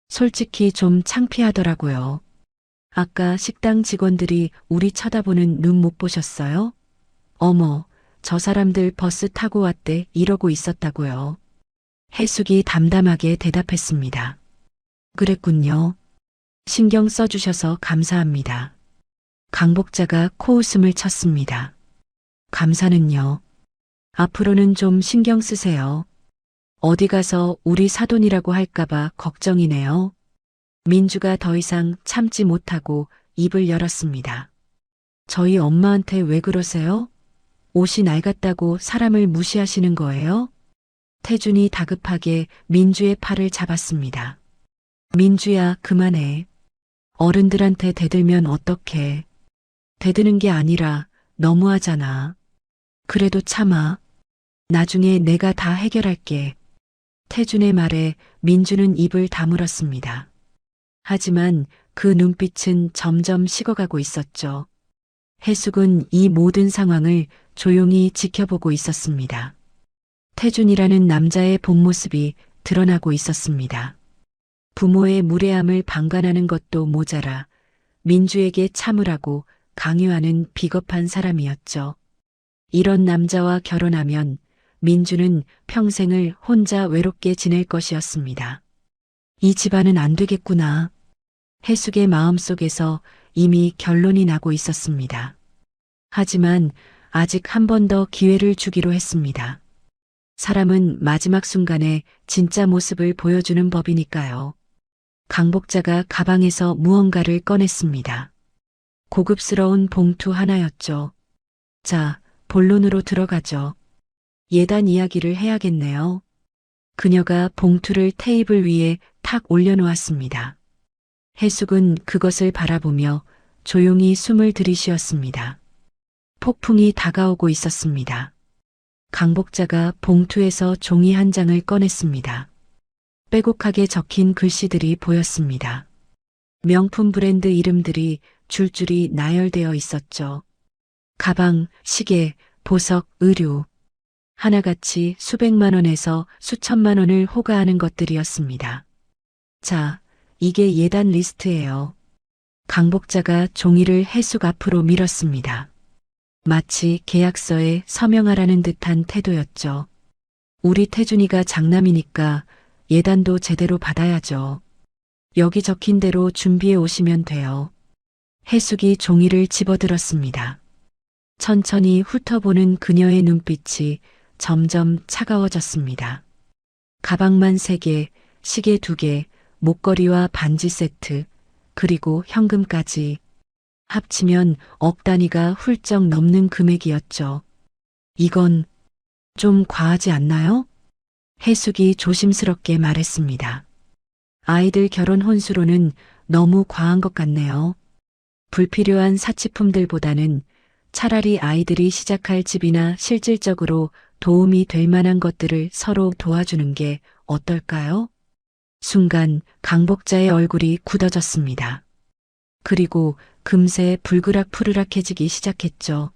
A: 솔직히 좀 창피하더라고요. 아까 식당 직원들이 우리 쳐다보는 눈 못 보셨어요? 어머, 저 사람들 버스 타고 왔대 이러고 있었다고요. 해숙이 담담하게 대답했습니다. 그랬군요. 신경 써주셔서 감사합니다. 강복자가 코웃음을 쳤습니다. 감사는요. 앞으로는 좀 신경 쓰세요. 어디 가서 우리 사돈이라고 할까봐 걱정이네요. 민주가 더 이상 참지 못하고 입을 열었습니다. 저희 엄마한테 왜 그러세요? 옷이 낡았다고 사람을 무시하시는 거예요? 태준이 다급하게 민주의 팔을 잡았습니다. 민주야, 그만해. 어른들한테 대들면 어떡해. 대드는 게 아니라 너무하잖아. 그래도 참아. 나중에 내가 다 해결할게. 태준의 말에 민주는 입을 다물었습니다. 하지만 그 눈빛은 점점 식어가고 있었죠. 해숙은 이 모든 상황을 조용히 지켜보고 있었습니다. 태준이라는 남자의 본 모습이 드러나고 있었습니다. 부모의 무례함을 방관하는 것도 모자라 민주에게 참으라고 강요하는 비겁한 사람이었죠. 이런 남자와 결혼하면 민주는 평생을 혼자 외롭게 지낼 것이었습니다. 이 집안은 안 되겠구나. 해숙의 마음속에서 이미 결론이 나고 있었습니다. 하지만 아직 한 번 더 기회를 주기로 했습니다. 사람은 마지막 순간에 진짜 모습을 보여주는 법이니까요. 강복자가 가방에서 무언가를 꺼냈습니다. 고급스러운 봉투 하나였죠. 자, 본론으로 들어가죠. 예단 이야기를 해야겠네요. 그녀가 봉투를 테이블 위에 탁 올려놓았습니다. 해숙은 그것을 바라보며 조용히 숨을 들이쉬었습니다. 폭풍이 다가오고 있었습니다. 강복자가 봉투에서 종이 한 장을 꺼냈습니다. 빼곡하게 적힌 글씨들이 보였습니다. 명품 브랜드 이름들이 줄줄이 나열되어 있었죠. 가방, 시계, 보석, 의류. 하나같이 수백만 원에서 수천만 원을 호가하는 것들이었습니다. 자, 이게 예단 리스트예요. 강복자가 종이를 해숙 앞으로 밀었습니다. 마치 계약서에 서명하라는 듯한 태도였죠. 우리 태준이가 장남이니까 예단도 제대로 받아야죠. 여기 적힌 대로 준비해 오시면 돼요. 해숙이 종이를 집어들었습니다. 천천히 훑어보는 그녀의 눈빛이 점점 차가워졌습니다. 가방만 3개, 시계 2개, 목걸이와 반지 세트, 그리고 현금까지. 합치면 억 단위가 훌쩍 넘는 금액이었죠. 이건 좀 과하지 않나요? 해숙이 조심스럽게 말했습니다. 아이들 결혼 혼수로는 너무 과한 것 같네요. 불필요한 사치품들보다는 차라리 아이들이 시작할 집이나 실질적으로 도움이 될 만한 것들을 서로 도와주는 게 어떨까요? 순간 강복자의 얼굴이 굳어졌습니다. 그리고 금세 불그락푸르락해지기 시작했죠.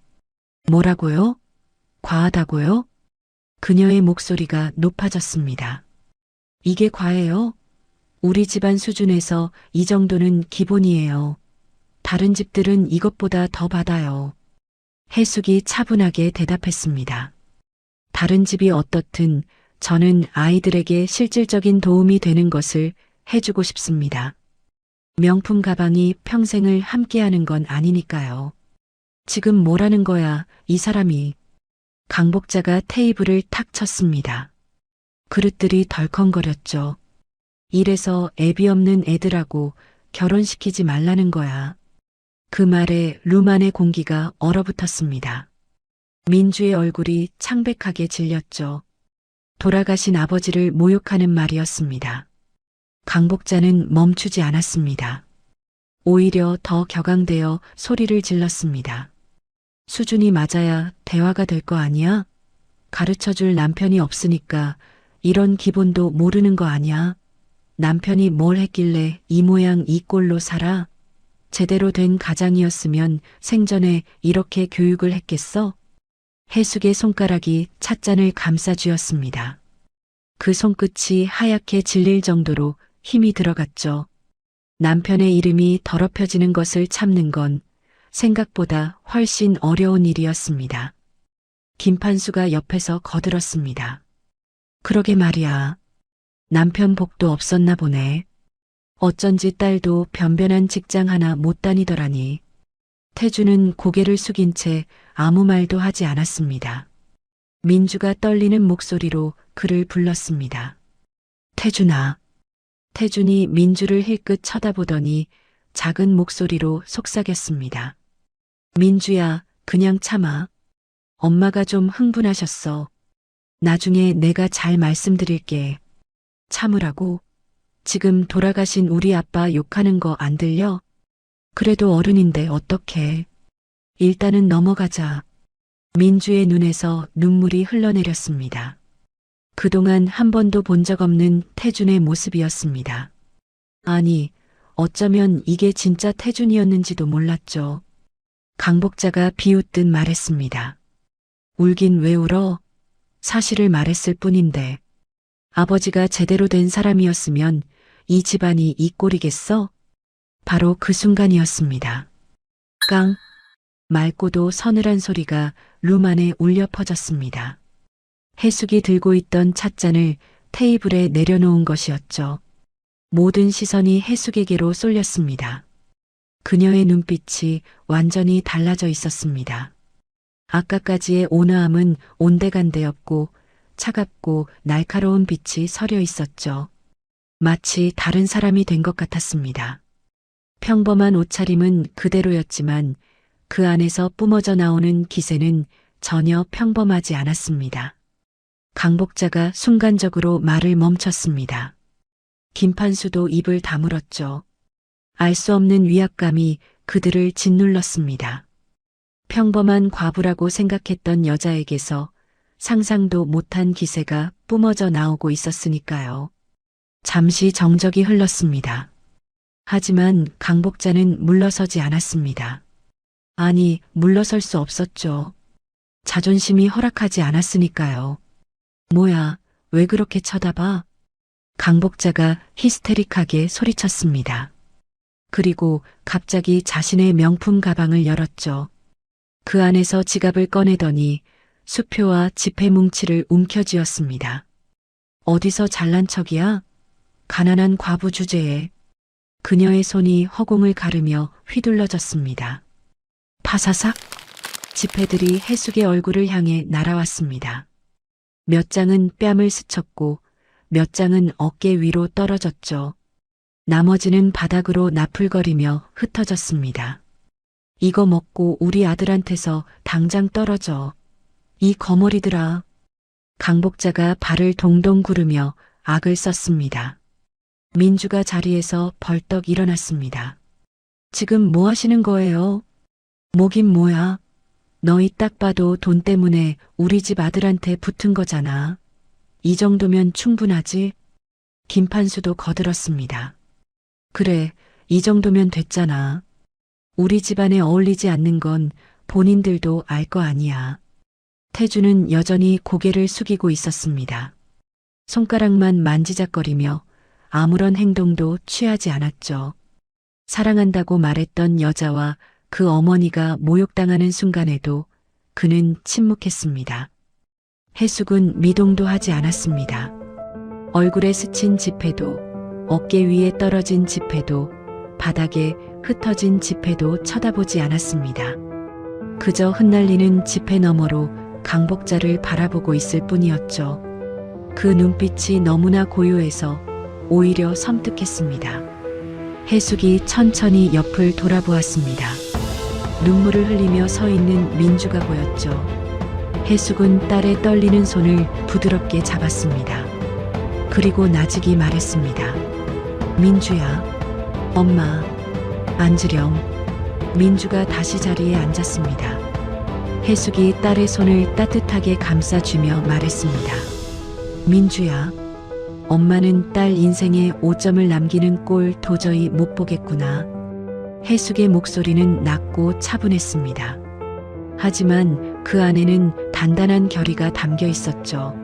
A: 뭐라고요? 과하다고요? 그녀의 목소리가 높아졌습니다. 이게 과해요? 우리 집안 수준에서 이 정도는 기본이에요. 다른 집들은 이것보다 더 받아요. 해숙이 차분하게 대답했습니다. 다른 집이 어떻든 저는 아이들에게 실질적인 도움이 되는 것을 해주고 싶습니다. 명품 가방이 평생을 함께하는 건 아니니까요. 지금 뭐라는 거야, 이 사람이. 강복자가 테이블을 탁 쳤습니다. 그릇들이 덜컹거렸죠. 이래서 애비 없는 애들하고 결혼시키지 말라는 거야. 그 말에 룸 안의 공기가 얼어붙었습니다. 민주의 얼굴이 창백하게 질렸죠. 돌아가신 아버지를 모욕하는 말이었습니다. 강복자는 멈추지 않았습니다. 오히려 더 격앙되어 소리를 질렀습니다. 수준이 맞아야 대화가 될 거 아니야? 가르쳐줄 남편이 없으니까 이런 기본도 모르는 거 아니야? 남편이 뭘 했길래 이 모양 이 꼴로 살아? 제대로 된 가장이었으면 생전에 이렇게 교육을 했겠어? 해숙의 손가락이 찻잔을 감싸 쥐었습니다. 그 손끝이 하얗게 질릴 정도로 힘이 들어갔죠. 남편의 이름이 더럽혀지는 것을 참는 건 생각보다 훨씬 어려운 일이었습니다. 김판수가 옆에서 거들었습니다. 그러게 말이야. 남편 복도 없었나 보네. 어쩐지 딸도 변변한 직장 하나 못 다니더라니. 태주는 고개를 숙인 채 아무 말도 하지 않았습니다. 민주가 떨리는 목소리로 그를 불렀습니다. 태준아. 태준이 민주를 힐끗 쳐다보더니 작은 목소리로 속삭였습니다. 민주야, 그냥 참아. 엄마가 좀 흥분하셨어. 나중에 내가 잘 말씀드릴게. 참으라고? 지금 돌아가신 우리 아빠 욕하는 거 안 들려? 그래도 어른인데 어떡해. 일단은 넘어가자. 민주의 눈에서 눈물이 흘러내렸습니다. 그동안 한 번도 본 적 없는 태준의 모습이었습니다. 아니, 어쩌면 이게 진짜 태준이었는지도 몰랐죠. 강복자가 비웃듯 말했습니다. 울긴 왜 울어? 사실을 말했을 뿐인데. 아버지가 제대로 된 사람이었으면 이 집안이 이 꼴이겠어? 바로 그 순간이었습니다. 깡! 맑고도 서늘한 소리가 룸 안에 울려 퍼졌습니다. 해숙이 들고 있던 찻잔을 테이블에 내려놓은 것이었죠. 모든 시선이 해숙에게로 쏠렸습니다. 그녀의 눈빛이 완전히 달라져 있었습니다. 아까까지의 온화함은 온데간데였고 차갑고 날카로운 빛이 서려 있었죠. 마치 다른 사람이 된 것 같았습니다. 평범한 옷차림은 그대로였지만 그 안에서 뿜어져 나오는 기세는 전혀 평범하지 않았습니다. 강복자가 순간적으로 말을 멈췄습니다. 김판수도 입을 다물었죠. 알 수 없는 위압감이 그들을 짓눌렀습니다. 평범한 과부라고 생각했던 여자에게서 상상도 못한 기세가 뿜어져 나오고 있었으니까요. 잠시 정적이 흘렀습니다. 하지만 강복자는 물러서지 않았습니다. 아니, 물러설 수 없었죠. 자존심이 허락하지 않았으니까요. 뭐야, 왜 그렇게 쳐다봐? 강복자가 히스테릭하게 소리쳤습니다. 그리고 갑자기 자신의 명품 가방을 열었죠. 그 안에서 지갑을 꺼내더니 수표와 지폐 뭉치를 움켜쥐었습니다. 어디서 잘난 척이야? 가난한 과부 주제에. 그녀의 손이 허공을 가르며 휘둘러졌습니다. 파사삭! 지폐들이 해숙의 얼굴을 향해 날아왔습니다. 몇 장은 뺨을 스쳤고 몇 장은 어깨 위로 떨어졌죠. 나머지는 바닥으로 나풀거리며 흩어졌습니다. 이거 먹고 우리 아들한테서 당장 떨어져. 이 거머리들아. 강복자가 발을 동동 구르며 악을 썼습니다. 민주가 자리에서 벌떡 일어났습니다. 지금 뭐 하시는 거예요? 뭐긴 뭐야. 너희 딱 봐도 돈 때문에 우리 집 아들한테 붙은 거잖아. 이 정도면 충분하지? 김판수도 거들었습니다. 그래, 이 정도면 됐잖아. 우리 집안에 어울리지 않는 건 본인들도 알 거 아니야. 태주는 여전히 고개를 숙이고 있었습니다. 손가락만 만지작거리며 아무런 행동도 취하지 않았죠. 사랑한다고 말했던 여자와 그 어머니가 모욕당하는 순간에도 그는 침묵했습니다. 해숙은 미동도 하지 않았습니다. 얼굴에 스친 지폐도, 어깨 위에 떨어진 지폐도, 바닥에 흩어진 지폐도 쳐다보지 않았습니다. 그저 흩날리는 지폐 너머로 강복자를 바라보고 있을 뿐이었죠. 그 눈빛이 너무나 고요해서 오히려 섬뜩했습니다. 해숙이 천천히 옆을 돌아보았습니다. 눈물을 흘리며 서 있는 민주가 보였죠. 해숙은 딸의 떨리는 손을 부드럽게 잡았습니다. 그리고 나직이 말했습니다. 민주야, 엄마, 앉으렴. 민주가 다시 자리에 앉았습니다. 해숙이 딸의 손을 따뜻하게 감싸주며 말했습니다. 민주야, 엄마는 딸 인생에 5점을 남기는 꼴 도저히 못 보겠구나. 해숙의 목소리는 낮고 차분했습니다. 하지만 그 안에는 단단한 결의가 담겨 있었죠.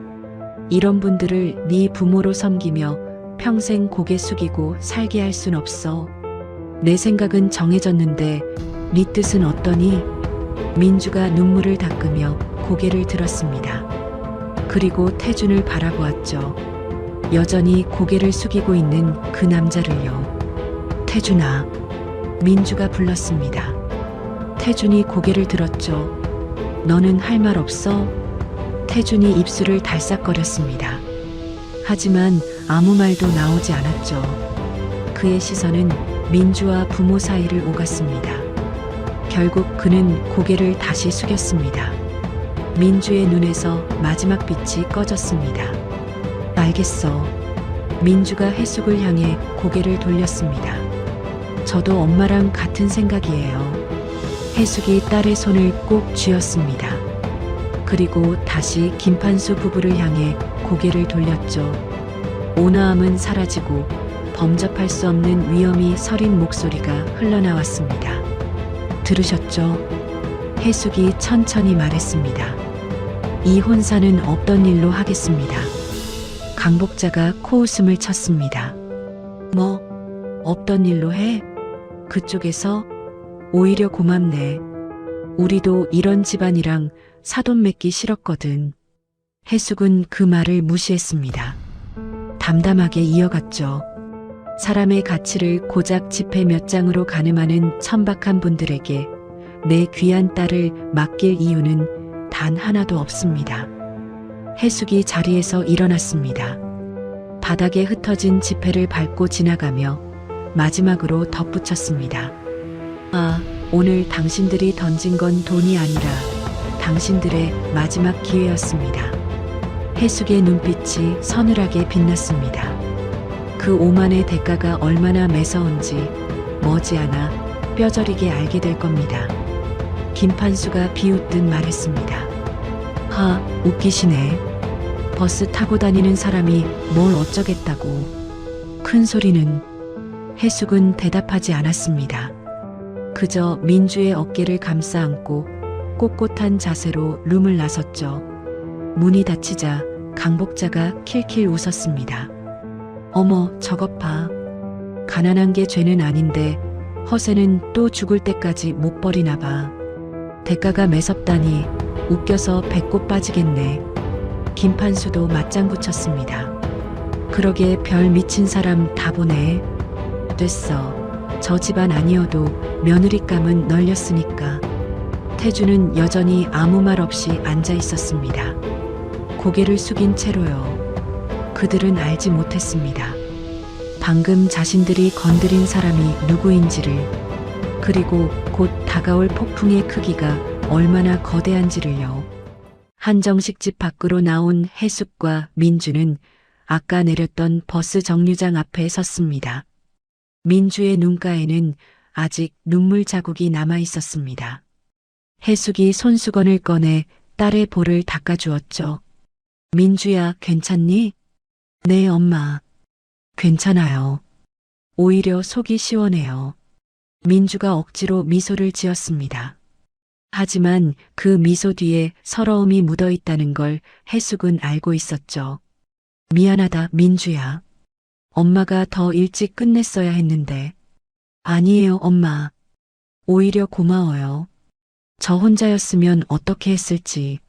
A: 이런 분들을 네 부모로 섬기며 평생 고개 숙이고 살게 할 순 없어. 내 생각은 정해졌는데 네 뜻은 어떠니? 민주가 눈물을 닦으며 고개를 들었습니다. 그리고 태준을 바라보았죠. 여전히 고개를 숙이고 있는 그 남자를요. 태준아, 민주가 불렀습니다. 태준이 고개를 들었죠. 너는 할 말 없어? 태준이 입술을 달싹거렸습니다. 하지만 아무 말도 나오지 않았죠. 그의 시선은 민주와 부모 사이를 오갔습니다. 결국 그는 고개를 다시 숙였습니다. 민주의 눈에서 마지막 빛이 꺼졌습니다. 알겠어. 민주가 해숙을 향해 고개를 돌렸습니다. 저도 엄마랑 같은 생각이에요. 해숙이 딸의 손을 꼭 쥐었습니다. 그리고 다시 김판수 부부를 향해 고개를 돌렸죠. 온화함은 사라지고 범접할 수 없는 위험이 서린 목소리가 흘러나왔습니다. 들으셨죠? 해숙이 천천히 말했습니다. 이 혼사는 없던 일로 하겠습니다. 강복자가 코웃음을 쳤습니다. 뭐, 없던 일로 해? 그쪽에서? 오히려 고맙네. 우리도 이런 집안이랑 사돈 맺기 싫었거든. 해숙은 그 말을 무시했습니다. 담담하게 이어갔죠. 사람의 가치를 고작 지폐 몇 장으로 가늠하는 천박한 분들에게 내 귀한 딸을 맡길 이유는 단 하나도 없습니다. 해숙이 자리에서 일어났습니다. 바닥에 흩어진 지폐를 밟고 지나가며 마지막으로 덧붙였습니다. 아, 오늘 당신들이 던진 건 돈이 아니라 당신들의 마지막 기회였습니다. 해숙의 눈빛이 서늘하게 빛났습니다. 그 오만의 대가가 얼마나 매서운지 머지않아 뼈저리게 알게 될 겁니다. 김판수가 비웃듯 말했습니다. 하, 웃기시네. 버스 타고 다니는 사람이 뭘 어쩌겠다고. 큰 소리는. 해숙은 대답하지 않았습니다. 그저 민주의 어깨를 감싸 안고 꼿꼿한 자세로 룸을 나섰죠. 문이 닫히자 강복자가 킬킬 웃었습니다. 어머, 저것 봐. 가난한 게 죄는 아닌데 허세는 또 죽을 때까지 못 버리나 봐. 대가가 매섭다니 웃겨서 배꼽 빠지겠네. 김판수도 맞장구 쳤습니다. 그러게 별 미친 사람 다 보네. 됐어. 저 집안 아니어도 며느리감은 널렸으니까. 태주는 여전히 아무 말 없이 앉아 있었습니다. 고개를 숙인 채로요. 그들은 알지 못했습니다. 방금 자신들이 건드린 사람이 누구인지를, 그리고 곧 다가올 폭풍의 크기가 얼마나 거대한지를요. 한정식 집 밖으로 나온 해숙과 민주는 아까 내렸던 버스 정류장 앞에 섰습니다. 민주의 눈가에는 아직 눈물 자국이 남아 있었습니다. 해숙이 손수건을 꺼내 딸의 볼을 닦아주었죠. 민주야, 괜찮니? 네, 엄마. 괜찮아요. 오히려 속이 시원해요. 민주가 억지로 미소를 지었습니다. 하지만 그 미소 뒤에 서러움이 묻어 있다는 걸 해숙은 알고 있었죠. 미안하다, 민주야. 엄마가 더 일찍 끝냈어야 했는데. 아니에요, 엄마. 오히려 고마워요. 저 혼자였으면 어떻게 했을지.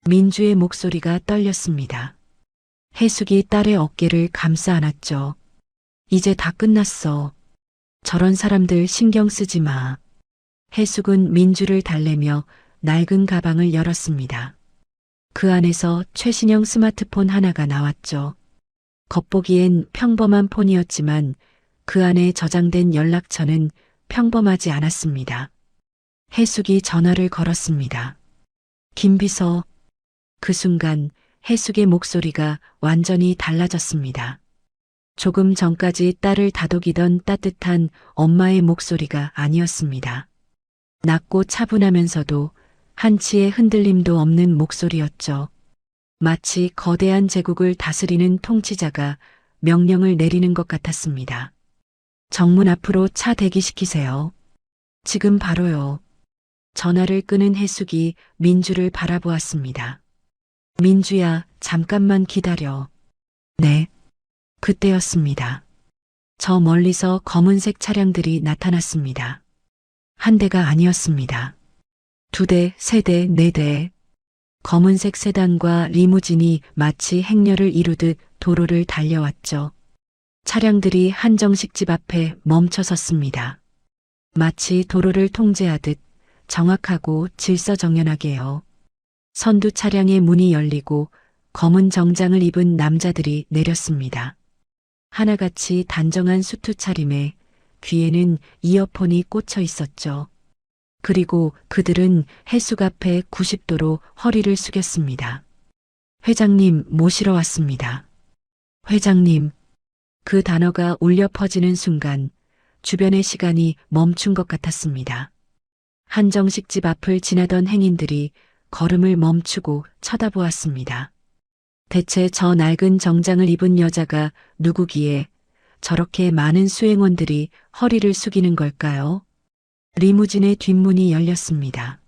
A: 민주의 목소리가 떨렸습니다. 해숙이 딸의 어깨를 감싸 안았죠. 이제 다 끝났어. 저런 사람들 신경 쓰지 마. 해숙은 민주를 달래며 낡은 가방을 열었습니다. 그 안에서 최신형 스마트폰 하나가 나왔죠. 겉보기엔 평범한 폰이었지만 그 안에 저장된 연락처는 평범하지 않았습니다. 해숙이 전화를 걸었습니다. 김비서. 그 순간 해숙의 목소리가 완전히 달라졌습니다. 조금 전까지 딸을 다독이던 따뜻한 엄마의 목소리가 아니었습니다. 낮고 차분하면서도 한치의 흔들림도 없는 목소리였죠. 마치 거대한 제국을 다스리는 통치자가 명령을 내리는 것 같았습니다. 정문 앞으로 차 대기시키세요. 지금 바로요. 전화를 끄는 해숙이 민주를 바라보았습니다. 민주야, 잠깐만 기다려. 네. 그때였습니다. 저 멀리서 검은색 차량들이 나타났습니다. 한 대가 아니었습니다. 2대, 3대, 4대. 검은색 세단과 리무진이 마치 행렬을 이루듯 도로를 달려왔죠. 차량들이 한정식 집 앞에 멈춰 섰습니다. 마치 도로를 통제하듯 정확하고 질서정연하게요. 선두 차량의 문이 열리고 검은 정장을 입은 남자들이 내렸습니다. 하나같이 단정한 수트 차림에 귀에는 이어폰이 꽂혀 있었죠. 그리고 그들은 해숙 앞에 90도로 허리를 숙였습니다. 회장님 모시러 왔습니다. 회장님. 그 단어가 울려 퍼지는 순간 주변의 시간이 멈춘 것 같았습니다. 한정식 집 앞을 지나던 행인들이 걸음을 멈추고 쳐다보았습니다. 대체 저 낡은 정장을 입은 여자가 누구기에 저렇게 많은 수행원들이 허리를 숙이는 걸까요? 리무진의 뒷문이 열렸습니다.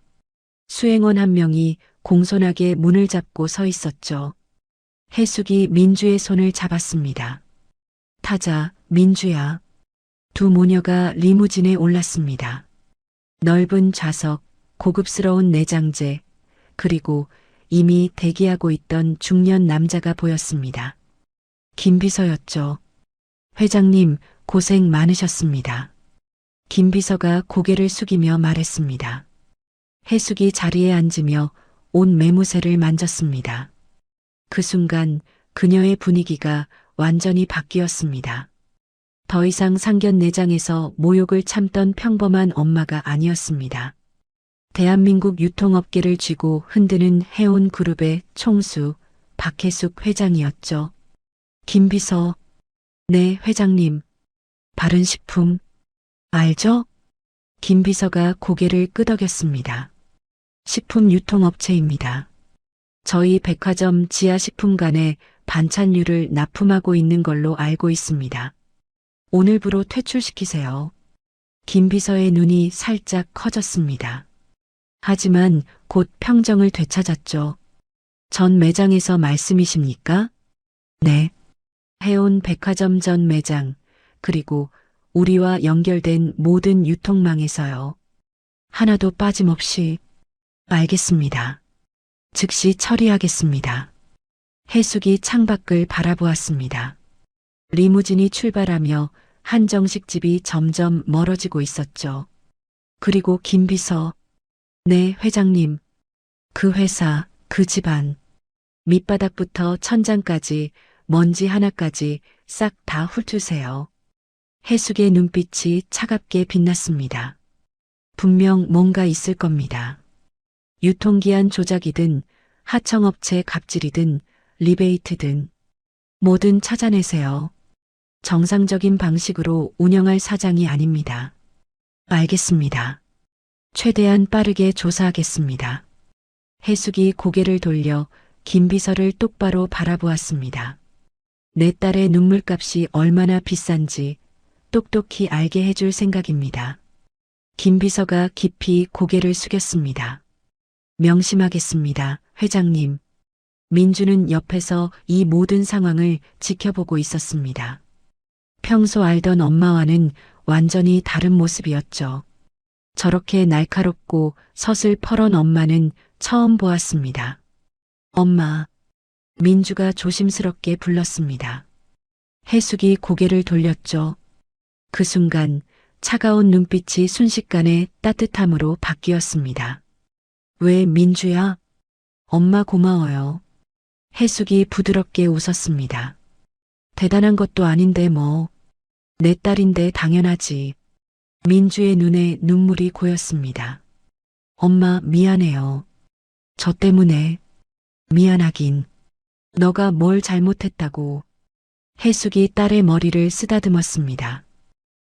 A: 수행원 한 명이 공손하게 문을 잡고 서 있었죠. 해숙이 민주의 손을 잡았습니다. 타자, 민주야. 두 모녀가 리무진에 올랐습니다. 넓은 좌석, 고급스러운 내장재, 그리고 이미 대기하고 있던 중년 남자가 보였습니다. 김비서였죠. 회장님, 고생 많으셨습니다. 김비서가 고개를 숙이며 말했습니다. 해숙이 자리에 앉으며 옷 매무새를 만졌습니다. 그 순간 그녀의 분위기가 완전히 바뀌었습니다. 더 이상 상견례장에서 모욕을 참던 평범한 엄마가 아니었습니다. 대한민국 유통업계를 쥐고 흔드는 해온 그룹의 총수 박해숙 회장이었죠. 김비서. 네, 회장님. 바른식품. 알죠? 김비서가 고개를 끄덕였습니다. 식품 유통업체입니다. 저희 백화점 지하식품관에 반찬류를 납품하고 있는 걸로 알고 있습니다. 오늘부로 퇴출시키세요. 김비서의 눈이 살짝 커졌습니다. 하지만 곧 평정을 되찾았죠. 전 매장에서 말씀이십니까? 네. 해온 백화점 전 매장, 그리고 우리와 연결된 모든 유통망에서요. 하나도 빠짐없이. 알겠습니다. 즉시 처리하겠습니다. 해숙이 창밖을 바라보았습니다. 리무진이 출발하며 한정식 집이 점점 멀어지고 있었죠. 그리고 김비서. 네, 회장님. 그 회사, 그 집안. 밑바닥부터 천장까지, 먼지 하나까지 싹 다 훑으세요. 해숙의 눈빛이 차갑게 빛났습니다. 분명 뭔가 있을 겁니다. 유통기한 조작이든 하청업체 갑질이든 리베이트든 뭐든 찾아내세요. 정상적인 방식으로 운영할 사장이 아닙니다. 알겠습니다. 최대한 빠르게 조사하겠습니다. 해숙이 고개를 돌려 김비서를 똑바로 바라보았습니다. 내 딸의 눈물값이 얼마나 비싼지 똑똑히 알게 해줄 생각입니다. 김비서가 깊이 고개를 숙였습니다. 명심하겠습니다, 회장님. 민주는 옆에서 이 모든 상황을 지켜보고 있었습니다. 평소 알던 엄마와는 완전히 다른 모습이었죠. 저렇게 날카롭고 서슬퍼런 엄마는 처음 보았습니다. 엄마, 민주가 조심스럽게 불렀습니다. 해숙이 고개를 돌렸죠. 그 순간 차가운 눈빛이 순식간에 따뜻함으로 바뀌었습니다. 왜 민주야? 엄마 고마워요. 해숙이 부드럽게 웃었습니다. 대단한 것도 아닌데 뭐. 내 딸인데 당연하지. 민주의 눈에 눈물이 고였습니다. 엄마 미안해요. 저 때문에. 미안하긴. 너가 뭘 잘못했다고. 해숙이 딸의 머리를 쓰다듬었습니다.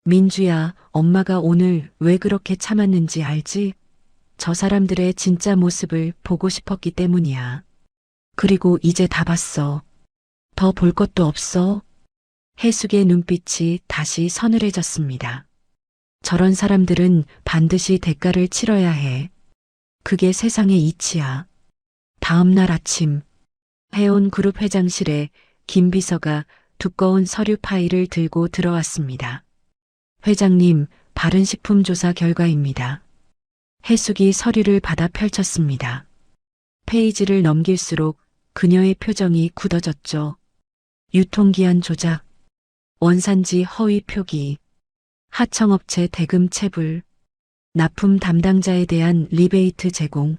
A: 민주야, 엄마가 오늘 왜 그렇게 참았는지 알지? 저 사람들의 진짜 모습을 보고 싶었기 때문이야. 그리고 이제 다 봤어. 더 볼 것도 없어. 해숙의 눈빛이 다시 서늘해졌습니다. 저런 사람들은 반드시 대가를 치러야 해. 그게 세상의 이치야. 다음 날 아침, 해온그룹 회장실에 김 비서가 두꺼운 서류 파일을 들고 들어왔습니다. 회장님, 바른식품 조사 결과입니다. 해숙이 서류를 받아 펼쳤습니다. 페이지를 넘길수록 그녀의 표정이 굳어졌죠. 유통기한 조작, 원산지 허위 표기, 하청업체 대금 체불, 납품 담당자에 대한 리베이트 제공,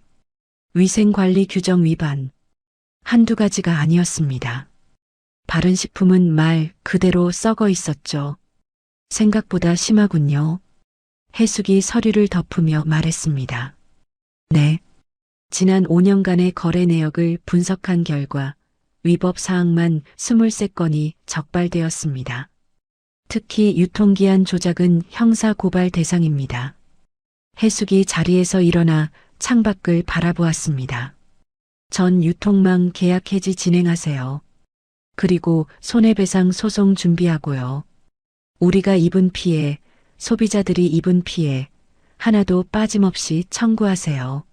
A: 위생관리 규정 위반. 한두 가지가 아니었습니다. 바른식품은 말 그대로 썩어 있었죠. 생각보다 심하군요. 해숙이 서류를 덮으며 말했습니다. 네. 지난 5년간의 거래 내역을 분석한 결과 위법 사항만 23건이 적발되었습니다. 특히 유통기한 조작은 형사 고발 대상입니다. 해숙이 자리에서 일어나 창밖을 바라보았습니다. 전 유통망 계약 해지 진행하세요. 그리고 손해배상 소송 준비하고요. 우리가 입은 피해, 소비자들이 입은 피해, 하나도 빠짐없이 청구하세요.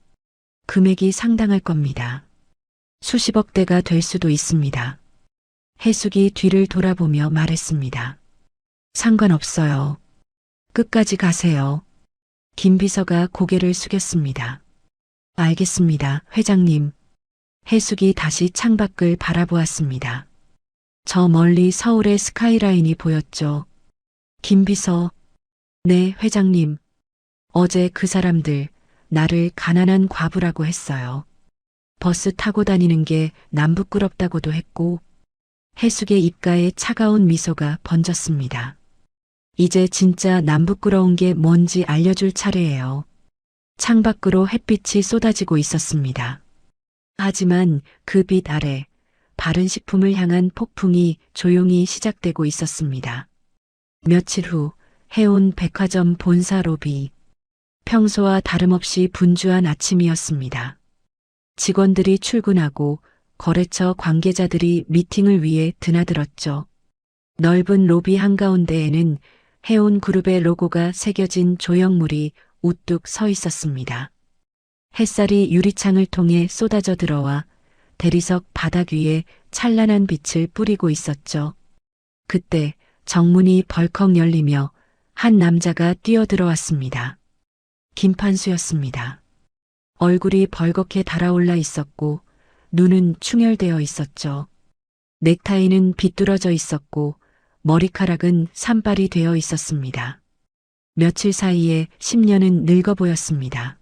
A: 금액이 상당할 겁니다. 수십억 대가 될 수도 있습니다. 해숙이 뒤를 돌아보며 말했습니다. 상관없어요. 끝까지 가세요. 김 비서가 고개를 숙였습니다. 알겠습니다, 회장님. 해숙이 다시 창밖을 바라보았습니다. 저 멀리 서울의 스카이라인이 보였죠. 김 비서. 네, 회장님. 어제 그 사람들 나를 가난한 과부라고 했어요. 버스 타고 다니는 게 남부끄럽다고도 했고. 해숙의 입가에 차가운 미소가 번졌습니다. 이제 진짜 남부끄러운 게 뭔지 알려줄 차례예요. 창밖으로 햇빛이 쏟아지고 있었습니다. 하지만 그 빛 아래 바른식품을 향한 폭풍이 조용히 시작되고 있었습니다. 며칠 후 해온 백화점 본사 로비. 평소와 다름없이 분주한 아침이었습니다. 직원들이 출근하고 거래처 관계자들이 미팅을 위해 드나들었죠. 넓은 로비 한가운데에는 해온그룹의 로고가 새겨진 조형물이 우뚝 서 있었습니다. 햇살이 유리창을 통해 쏟아져 들어와 대리석 바닥 위에 찬란한 빛을 뿌리고 있었죠. 그때 정문이 벌컥 열리며 한 남자가 뛰어들어왔습니다. 김판수였습니다. 얼굴이 벌겋게 달아올라 있었고 눈은 충혈되어 있었죠. 넥타이는 비뚤어져 있었고 머리카락은 산발이 되어 있었습니다. 며칠 사이에 10년은 늙어 보였습니다.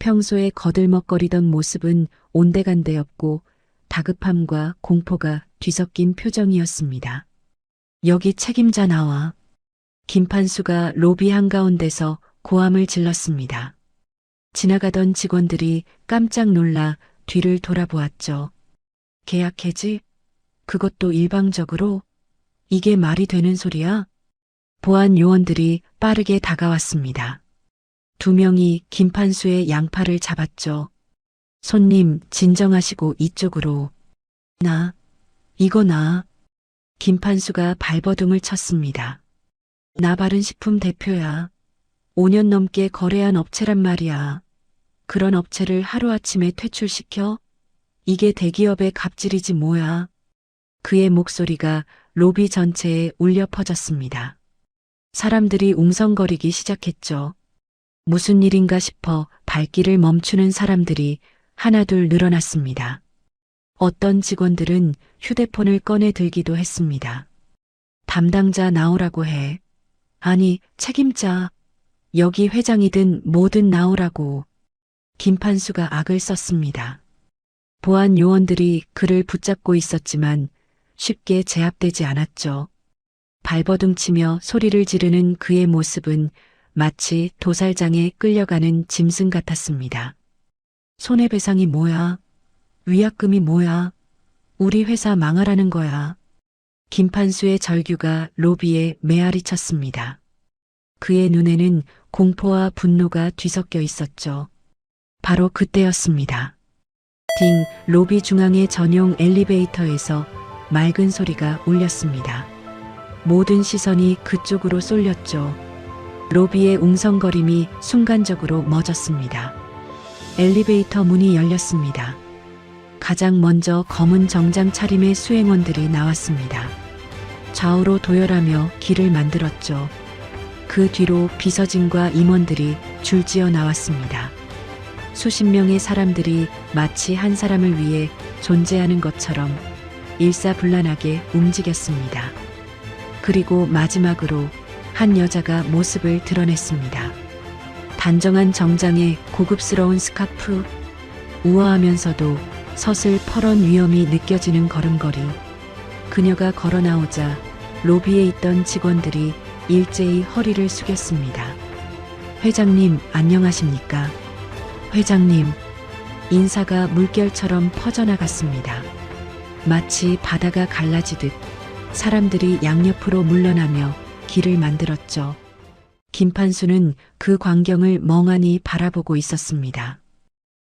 A: 평소에 거들먹거리던 모습은 온데간데없고 다급함과 공포가 뒤섞인 표정이었습니다. 여기 책임자 나와. 김판수가 로비 한가운데서 고함을 질렀습니다. 지나가던 직원들이 깜짝 놀라 뒤를 돌아보았죠. 계약 해지? 그것도 일방적으로? 이게 말이 되는 소리야? 보안 요원들이 빠르게 다가왔습니다. 두 명이 김판수의 양팔을 잡았죠. 손님, 진정하시고 이쪽으로. 이거 나. 김판수가 발버둥을 쳤습니다. 나 바른식품 대표야. 5년 넘게 거래한 업체란 말이야. 그런 업체를 하루아침에 퇴출시켜? 이게 대기업의 갑질이지 뭐야. 그의 목소리가 로비 전체에 울려 퍼졌습니다. 사람들이 웅성거리기 시작했죠. 무슨 일인가 싶어 발길을 멈추는 사람들이 하나둘 늘어났습니다. 어떤 직원들은 휴대폰을 꺼내 들기도 했습니다. 담당자 나오라고 해. 아니, 책임자. 여기 회장이든 뭐든 나오라고. 김판수가 악을 썼습니다. 보안 요원들이 그를 붙잡고 있었지만 쉽게 제압되지 않았죠. 발버둥치며 소리를 지르는 그의 모습은 마치 도살장에 끌려가는 짐승 같았습니다. 손해배상이 뭐야? 위약금이 뭐야? 우리 회사 망하라는 거야. 김판수의 절규가 로비에 메아리 쳤습니다. 그의 눈에는 공포와 분노가 뒤섞여 있었죠. 바로 그때였습니다. 딩, 로비 중앙의 전용 엘리베이터에서 맑은 소리가 울렸습니다. 모든 시선이 그쪽으로 쏠렸죠. 로비의 웅성거림이 순간적으로 멎었습니다. 엘리베이터 문이 열렸습니다. 가장 먼저 검은 정장 차림의 수행원들이 나왔습니다. 좌우로 도열하며 길을 만들었죠. 그 뒤로 비서진과 임원들이 줄지어 나왔습니다. 수십 명의 사람들이 마치 한 사람을 위해 존재하는 것처럼 일사불란하게 움직였습니다. 그리고 마지막으로 한 여자가 모습을 드러냈습니다. 단정한 정장에 고급스러운 스카프, 우아하면서도 서슬 퍼런 위엄이 느껴지는 걸음걸이. 그녀가 걸어 나오자 로비에 있던 직원들이 일제히 허리를 숙였습니다. 회장님, 안녕하십니까? 회장님, 인사가 물결처럼 퍼져나갔습니다. 마치 바다가 갈라지듯 사람들이 양옆으로 물러나며 길을 만들었죠. 김판수는 그 광경을 멍하니 바라보고 있었습니다.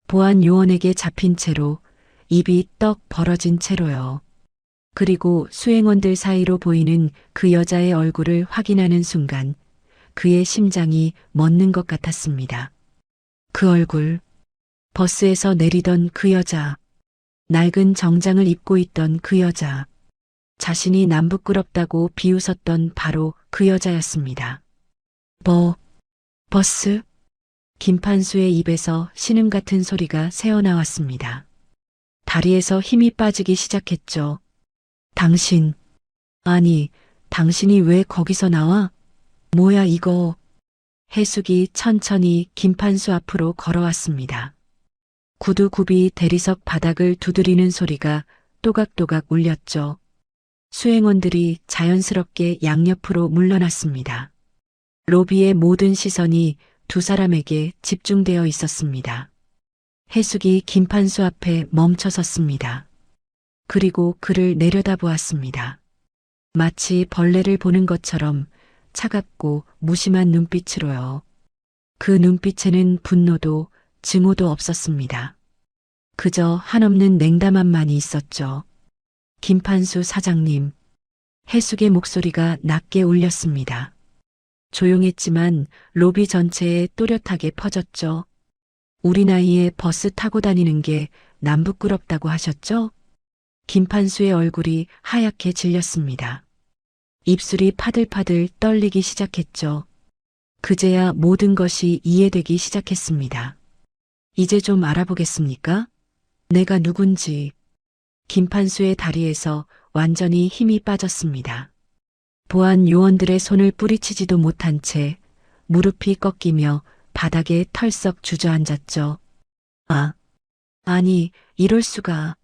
A: 보안 요원에게 잡힌 채로, 입이 떡 벌어진 채로요. 그리고 수행원들 사이로 보이는 그 여자의 얼굴을 확인하는 순간 그의 심장이 멎는 것 같았습니다. 그 얼굴, 버스에서 내리던 그 여자, 낡은 정장을 입고 있던 그 여자, 자신이 남부끄럽다고 비웃었던 바로 그 여자였습니다. 버스? 김판수의 입에서 신음 같은 소리가 새어나왔습니다. 다리에서 힘이 빠지기 시작했죠. 당신이 왜 거기서 나와? 뭐야 이거? 해숙이 천천히 김판수 앞으로 걸어왔습니다. 구두굽이 대리석 바닥을 두드리는 소리가 또각또각 울렸죠. 수행원들이 자연스럽게 양옆으로 물러났습니다. 로비의 모든 시선이 두 사람에게 집중되어 있었습니다. 해숙이 김판수 앞에 멈춰 섰습니다. 그리고 그를 내려다보았습니다. 마치 벌레를 보는 것처럼 차갑고 무심한 눈빛으로요. 그 눈빛에는 분노도 증오도 없었습니다. 그저 한없는 냉담함만이 있었죠. 김판수 사장님, 해숙의 목소리가 낮게 울렸습니다. 조용했지만 로비 전체에 또렷하게 퍼졌죠. 우리 나이에 버스 타고 다니는 게 남부끄럽다고 하셨죠? 김판수의 얼굴이 하얗게 질렸습니다. 입술이 파들파들 떨리기 시작했죠. 그제야 모든 것이 이해되기 시작했습니다. 이제 좀 알아보겠습니까? 내가 누군지. 김판수의 다리에서 완전히 힘이 빠졌습니다. 보안 요원들의 손을 뿌리치지도 못한 채 무릎이 꺾이며 바닥에 털썩 주저앉았죠. 아니, 이럴 수가.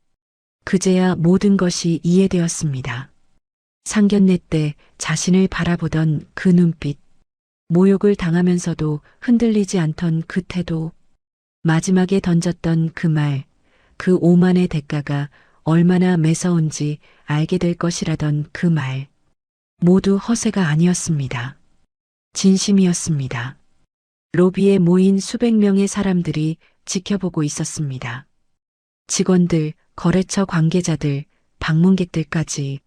A: 그제야 모든 것이 이해되었습니다. 상견례 때 자신을 바라보던 그 눈빛, 모욕을 당하면서도 흔들리지 않던 그 태도, 마지막에 던졌던 그 말, 그 오만의 대가가 얼마나 매서운지 알게 될 것이라던 그 말. 모두 허세가 아니었습니다. 진심이었습니다. 로비에 모인 수백 명의 사람들이 지켜보고 있었습니다. 직원들, 거래처 관계자들, 방문객들까지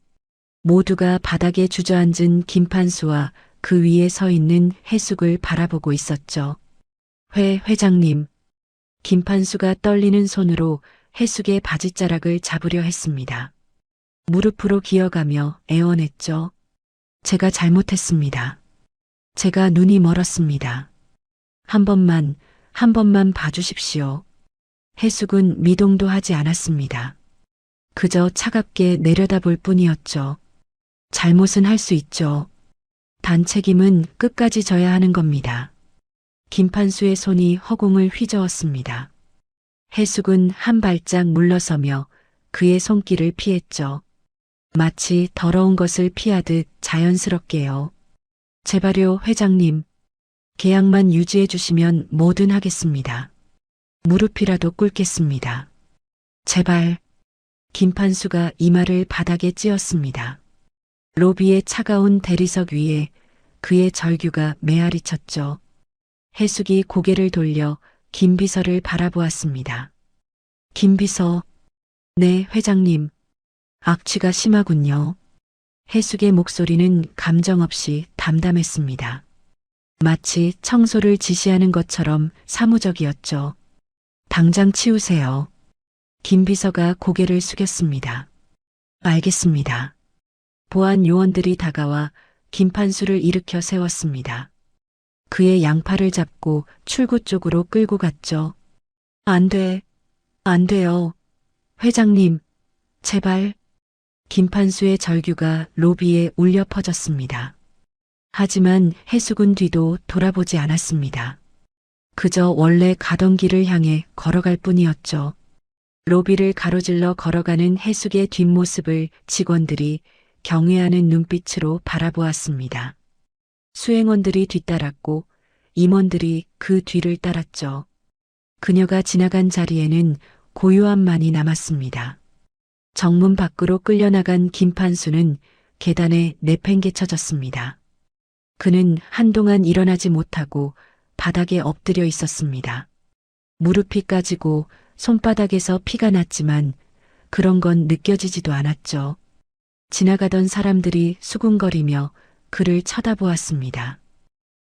A: 모두가 바닥에 주저앉은 김판수와 그 위에 서 있는 해숙을 바라보고 있었죠. 회장님. 김판수가 떨리는 손으로 해숙의 바지자락을 잡으려 했습니다. 무릎으로 기어가며 애원했죠. 제가 잘못했습니다. 제가 눈이 멀었습니다. 한 번만 봐주십시오. 해숙은 미동도 하지 않았습니다. 그저 차갑게 내려다볼 뿐이었죠. 잘못은 할 수 있죠. 단 책임은 끝까지 져야 하는 겁니다. 김판수의 손이 허공을 휘저었습니다. 해숙은 한 발짝 물러서며 그의 손길을 피했죠. 마치 더러운 것을 피하듯 자연스럽게요. 제발요, 회장님. 계약만 유지해 주시면 뭐든 하겠습니다. 무릎이라도 꿇겠습니다. 제발. 김판수가 이마를 바닥에 찧었습니다. 로비의 차가운 대리석 위에 그의 절규가 메아리 쳤죠. 해숙이 고개를 돌려 김 비서를 바라보았습니다. 김 비서. 네, 회장님. 악취가 심하군요. 해숙의 목소리는 감정 없이 담담했습니다. 마치 청소를 지시하는 것처럼 사무적이었죠. 당장 치우세요. 김 비서가 고개를 숙였습니다. 알겠습니다. 보안 요원들이 다가와 김판수를 일으켜 세웠습니다. 그의 양팔을 잡고 출구 쪽으로 끌고 갔죠. 안 돼. 안 돼요. 회장님, 제발. 김판수의 절규가 로비에 울려 퍼졌습니다. 하지만 해숙은 뒤도 돌아보지 않았습니다. 그저 원래 가던 길을 향해 걸어갈 뿐이었죠. 로비를 가로질러 걸어가는 해숙의 뒷모습을 직원들이 경외하는 눈빛으로 바라보았습니다. 수행원들이 뒤따랐고 임원들이 그 뒤를 따랐죠. 그녀가 지나간 자리에는 고요함만이 남았습니다. 정문 밖으로 끌려나간 김판수는 계단에 내팽개쳐졌습니다. 그는 한동안 일어나지 못하고 바닥에 엎드려 있었습니다. 무릎이 까지고 손바닥에서 피가 났지만 그런 건 느껴지지도 않았죠. 지나가던 사람들이 수군거리며 그를 쳐다보았습니다.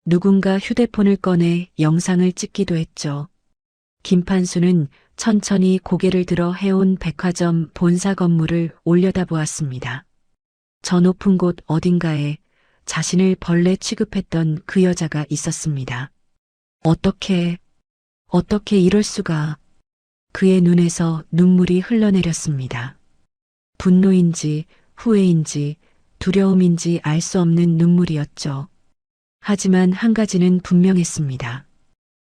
A: 누군가 휴대폰을 꺼내 영상을 찍기도 했죠. 김판수는 천천히 고개를 들어 해온 백화점 본사 건물을 올려다보았습니다. 저 높은 곳 어딘가에 자신을 벌레 취급했던 그 여자가 있었습니다. 어떻게 이럴 수가. 그의 눈에서 눈물이 흘러내렸습니다. 분노인지 후회인지 두려움인지 알 수 없는 눈물이었죠. 하지만 한 가지는 분명했습니다.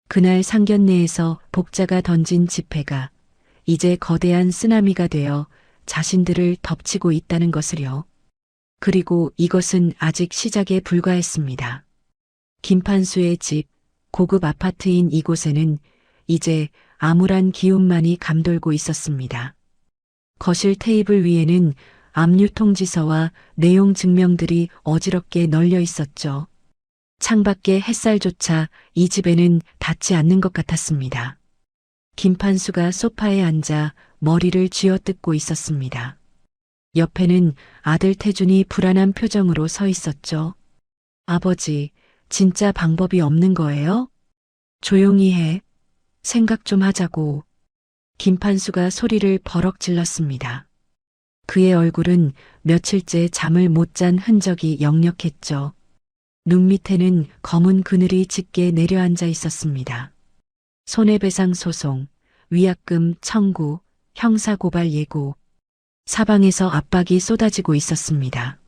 A: 그날 상견례에서 복자가 던진 지폐가 이제 거대한 쓰나미가 되어 자신들을 덮치고 있다는 것을요. 그리고 이것은 아직 시작에 불과했습니다. 김판수의 집, 고급 아파트인 이곳에는 이제 암울한 기운만이 감돌고 있었습니다. 거실 테이블 위에는 압류 통지서와 내용 증명들이 어지럽게 널려 있었죠. 창밖의 햇살조차 이 집에는 닿지 않는 것 같았습니다. 김판수가 소파에 앉아 머리를 쥐어뜯고 있었습니다. 옆에는 아들 태준이 불안한 표정으로 서 있었죠. 아버지, 진짜 방법이 없는 거예요? 조용히 해. 생각 좀 하자고. 김판수가 소리를 버럭 질렀습니다. 그의 얼굴은 며칠째 잠을 못 잔 흔적이 역력했죠. 눈 밑에는 검은 그늘이 짙게 내려앉아 있었습니다. 손해배상 소송, 위약금 청구, 형사고발 예고. 사방에서 압박이 쏟아지고 있었습니다.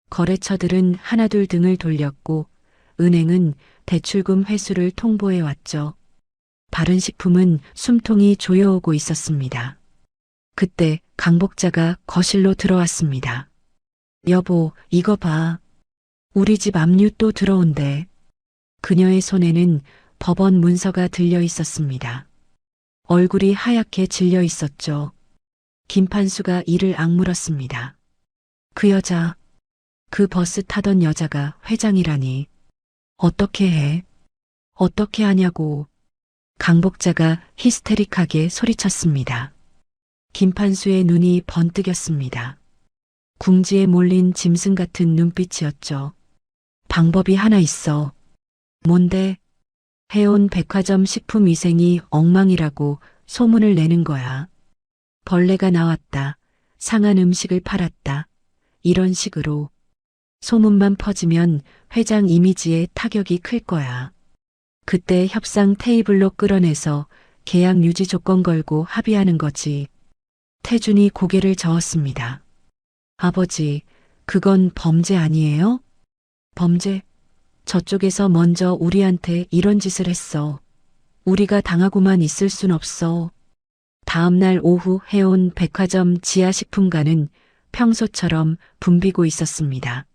A: 거래처들은 하나둘 등을 돌렸고 은행은 대출금 회수를 통보해 왔죠. 바른식품은 숨통이 조여오고 있었습니다. 그때 강복자가 거실로 들어왔습니다. 여보, 이거 봐. 우리 집 압류 또 들어온대. 그녀의 손에는 법원 문서가 들려 있었습니다. 얼굴이 하얗게 질려 있었죠. 김판수가 이를 악물었습니다. 그 여자, 그 버스 타던 여자가 회장이라니. 어떻게 해? 어떻게 하냐고. 강복자가 히스테릭하게 소리쳤습니다. 김판수의 눈이 번뜩였습니다. 궁지에 몰린 짐승 같은 눈빛이었죠. 방법이 하나 있어. 뭔데? 해온 백화점 식품위생이 엉망이라고 소문을 내는 거야. 벌레가 나왔다. 상한 음식을 팔았다. 이런 식으로 소문만 퍼지면 회장 이미지에 타격이 클 거야. 그때 협상 테이블로 끌어내서 계약 유지 조건 걸고 합의하는 거지. 태준이 고개를 저었습니다. 아버지, 그건 범죄 아니에요? 범죄? 저쪽에서 먼저 우리한테 이런 짓을 했어. 우리가 당하고만 있을 순 없어. 다음날 오후 해온 백화점 지하식품관은 평소처럼 붐비고 있었습니다.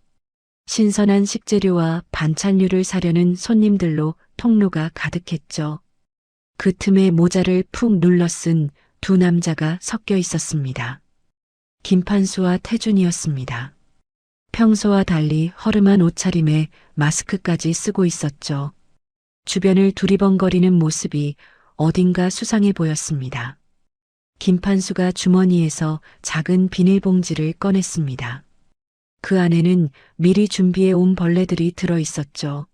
A: 신선한 식재료와 반찬류를 사려는 손님들로 통로가 가득했죠. 그 틈에 모자를 푹 눌러 쓴 두 남자가 섞여 있었습니다. 김판수와 태준이었습니다. 평소와 달리 허름한 옷차림에 마스크까지 쓰고 있었죠. 주변을 두리번거리는 모습이 어딘가 수상해 보였습니다. 김판수가 주머니에서 작은 비닐봉지를 꺼냈습니다. 그 안에는 미리 준비해 온 벌레들이 들어 있었죠.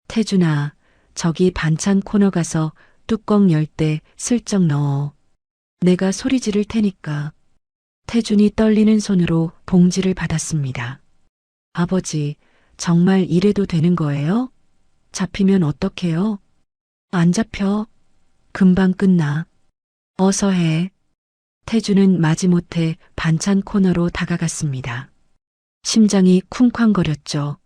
A: 태준아, 저기 반찬 코너 가서 뚜껑 열 때 슬쩍 넣어. 내가 소리 지를 테니까. 태준이 떨리는 손으로 봉지를 받았습니다. 아버지, 정말 이래도 되는 거예요? 잡히면 어떡해요? 안 잡혀. 금방 끝나. 어서 해. 태준은 마지못해 반찬 코너로 다가갔습니다. 심장이 쿵쾅거렸죠.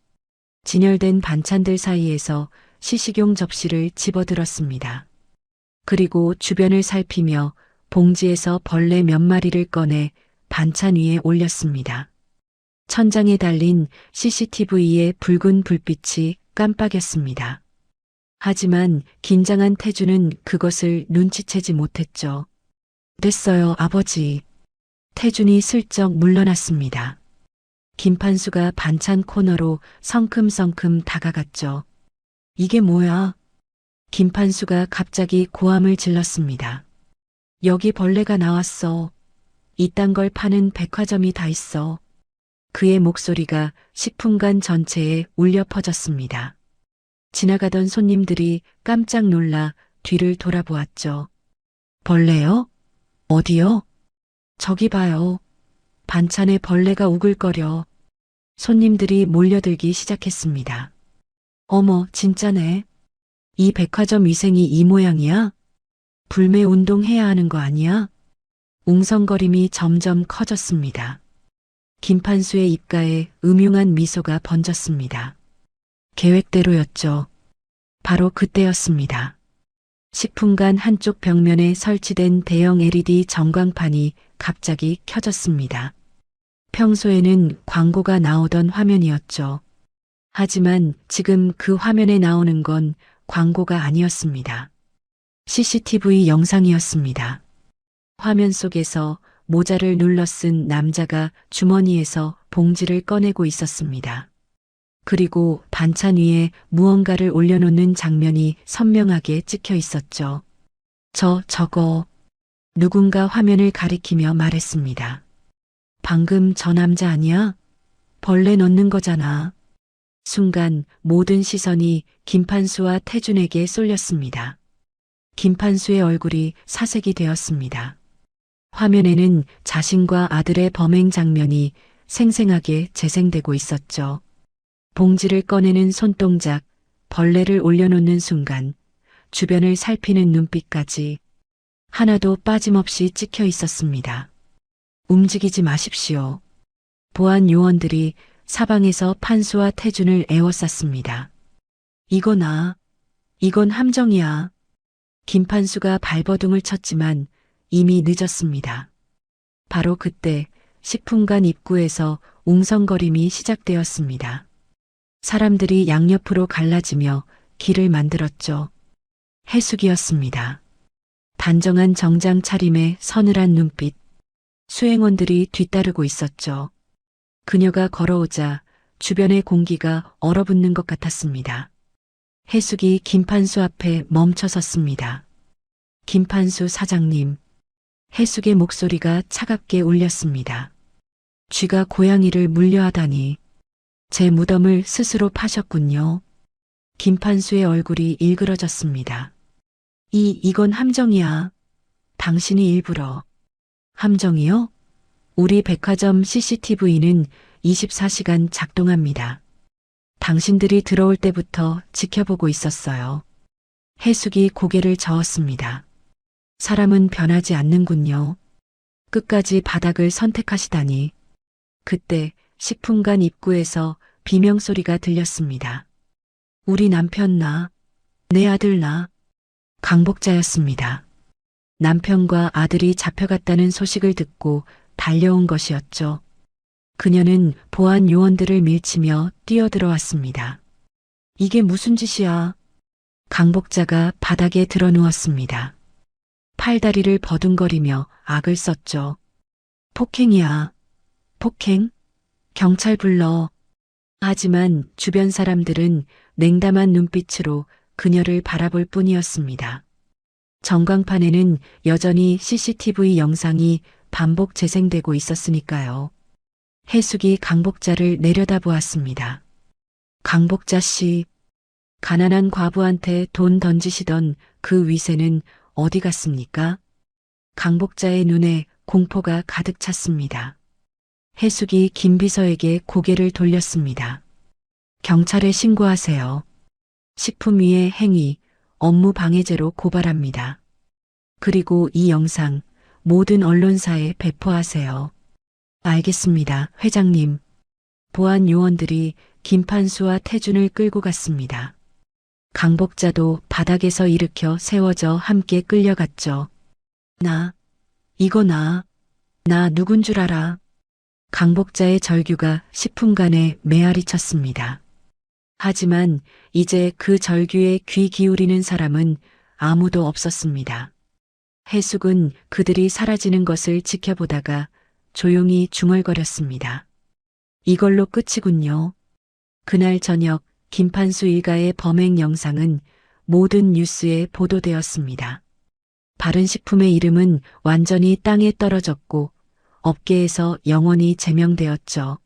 A: 진열된 반찬들 사이에서 시식용 접시를 집어들었습니다. 그리고 주변을 살피며 봉지에서 벌레 몇 마리를 꺼내 반찬 위에 올렸습니다. 천장에 달린 CCTV의 붉은 불빛이 깜빡였습니다. 하지만 긴장한 태준은 그것을 눈치채지 못했죠. 됐어요, 아버지. 태준이 슬쩍 물러났습니다. 김판수가 반찬 코너로 성큼성큼 다가갔죠. 이게 뭐야? 김판수가 갑자기 고함을 질렀습니다. 여기 벌레가 나왔어. 이딴 걸 파는 백화점이 다 있어. 그의 목소리가 식품관 전체에 울려 퍼졌습니다. 지나가던 손님들이 깜짝 놀라 뒤를 돌아보았죠. 벌레요? 어디요? 저기 봐요. 반찬에 벌레가 우글거려. 손님들이 몰려들기 시작했습니다. 어머, 진짜네. 이 백화점 위생이 이 모양이야? 불매 운동해야 하는 거 아니야? 웅성거림이 점점 커졌습니다. 김판수의 입가에 음흉한 미소가 번졌습니다. 계획대로였죠. 바로 그때였습니다. 식품관 한쪽 벽면에 설치된 대형 LED 전광판이 갑자기 켜졌습니다. 평소에는 광고가 나오던 화면이었죠. 하지만 지금 그 화면에 나오는 건 광고가 아니었습니다. CCTV 영상이었습니다. 화면 속에서 모자를 눌러 쓴 남자가 주머니에서 봉지를 꺼내고 있었습니다. 그리고 반찬 위에 무언가를 올려놓는 장면이 선명하게 찍혀 있었죠. 저거. 누군가 화면을 가리키며 말했습니다. 방금 저 남자 아니야? 벌레 넣는 거잖아. 순간 모든 시선이 김판수와 태준에게 쏠렸습니다. 김판수의 얼굴이 사색이 되었습니다. 화면에는 자신과 아들의 범행 장면이 생생하게 재생되고 있었죠. 봉지를 꺼내는 손동작, 벌레를 올려놓는 순간, 주변을 살피는 눈빛까지 하나도 빠짐없이 찍혀 있었습니다. 움직이지 마십시오. 보안 요원들이 사방에서 판수와 태준을 에워쌌습니다. 이건 함정이야. 김판수가 발버둥을 쳤지만 이미 늦었습니다. 바로 그때 식품관 입구에서 웅성거림이 시작되었습니다. 사람들이 양옆으로 갈라지며 길을 만들었죠. 해숙이었습니다. 단정한 정장 차림에 서늘한 눈빛, 수행원들이 뒤따르고 있었죠. 그녀가 걸어오자 주변의 공기가 얼어붙는 것 같았습니다. 해숙이 김판수 앞에 멈춰섰습니다. 김판수 사장님. 해숙의 목소리가 차갑게 울렸습니다. 쥐가 고양이를 물려하다니. 제 무덤을 스스로 파셨군요. 김판수의 얼굴이 일그러졌습니다. 이건 함정이야. 당신이 일부러. 함정이요? 우리 백화점 CCTV는 24시간 작동합니다. 당신들이 들어올 때부터 지켜보고 있었어요. 해숙이 고개를 저었습니다. 사람은 변하지 않는군요. 끝까지 바닥을 선택하시다니. 그때 식품관 입구에서 비명소리가 들렸습니다. 우리 남편 나, 내 아들 나. 강복자였습니다. 남편과 아들이 잡혀갔다는 소식을 듣고 달려온 것이었죠. 그녀는 보안 요원들을 밀치며 뛰어들어왔습니다. 이게 무슨 짓이야? 강복자가 바닥에 드러누웠습니다. 팔다리를 버둥거리며 악을 썼죠. 폭행이야. 폭행? 경찰 불러. 하지만 주변 사람들은 냉담한 눈빛으로 그녀를 바라볼 뿐이었습니다. 전광판에는 여전히 CCTV 영상이 반복 재생되고 있었으니까요. 해숙이 강복자를 내려다보았습니다. 강복자 씨, 가난한 과부한테 돈 던지시던 그 위세는 어디 갔습니까? 강복자의 눈에 공포가 가득 찼습니다. 해숙이 김비서에게 고개를 돌렸습니다. 경찰에 신고하세요. 식품위의 행위, 업무 방해죄로 고발합니다. 그리고 이 영상 모든 언론사에 배포하세요. 알겠습니다, 회장님. 보안 요원들이 김판수와 태준을 끌고 갔습니다. 강복자도 바닥에서 일으켜 세워져 함께 끌려갔죠. 이거 나 누군 줄 알아? 강복자의 절규가 식품관에 메아리 쳤습니다. 하지만 이제 그 절규에 귀 기울이는 사람은 아무도 없었습니다. 해숙은 그들이 사라지는 것을 지켜보다가 조용히 중얼거렸습니다. 이걸로 끝이군요. 그날 저녁 김판수 일가의 범행 영상은 모든 뉴스에 보도되었습니다. 바른식품의 이름은 완전히 땅에 떨어졌고 업계에서 영원히 제명되었죠.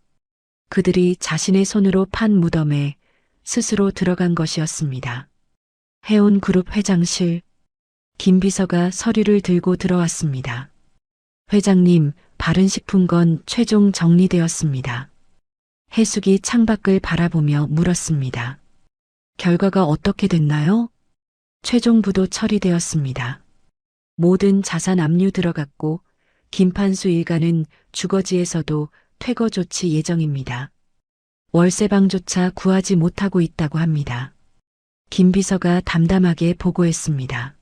A: 그들이 자신의 손으로 판 무덤에 스스로 들어간 것이었습니다. 해온그룹 회장실. 김비서가 서류를 들고 들어왔습니다. 회장님, 바른식품건 최종 정리되었습니다. 해숙이 창밖을 바라보며 물었습니다. 결과가 어떻게 됐나요? 최종 부도 처리되었습니다. 모든 자산 압류 들어갔고 김판수 일가는 주거지에서도 퇴거 조치 예정입니다. 월세방조차 구하지 못하고 있다고 합니다. 김비서가 담담하게 보고했습니다.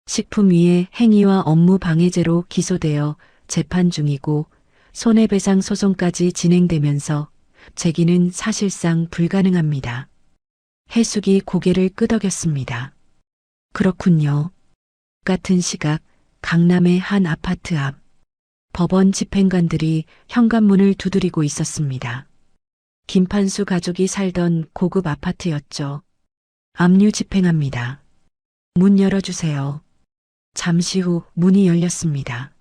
A: 식품위의 행위와 업무 방해죄로 기소되어 재판 중이고 손해배상 소송까지 진행되면서 재기는 사실상 불가능합니다. 해숙이 고개를 끄덕였습니다. 그렇군요. 같은 시각 강남의 한 아파트 앞 법원 집행관들이 현관문을 두드리고 있었습니다. 김판수 가족이 살던 고급 아파트였죠. 압류 집행합니다. 문 열어주세요. 잠시 후 문이 열렸습니다.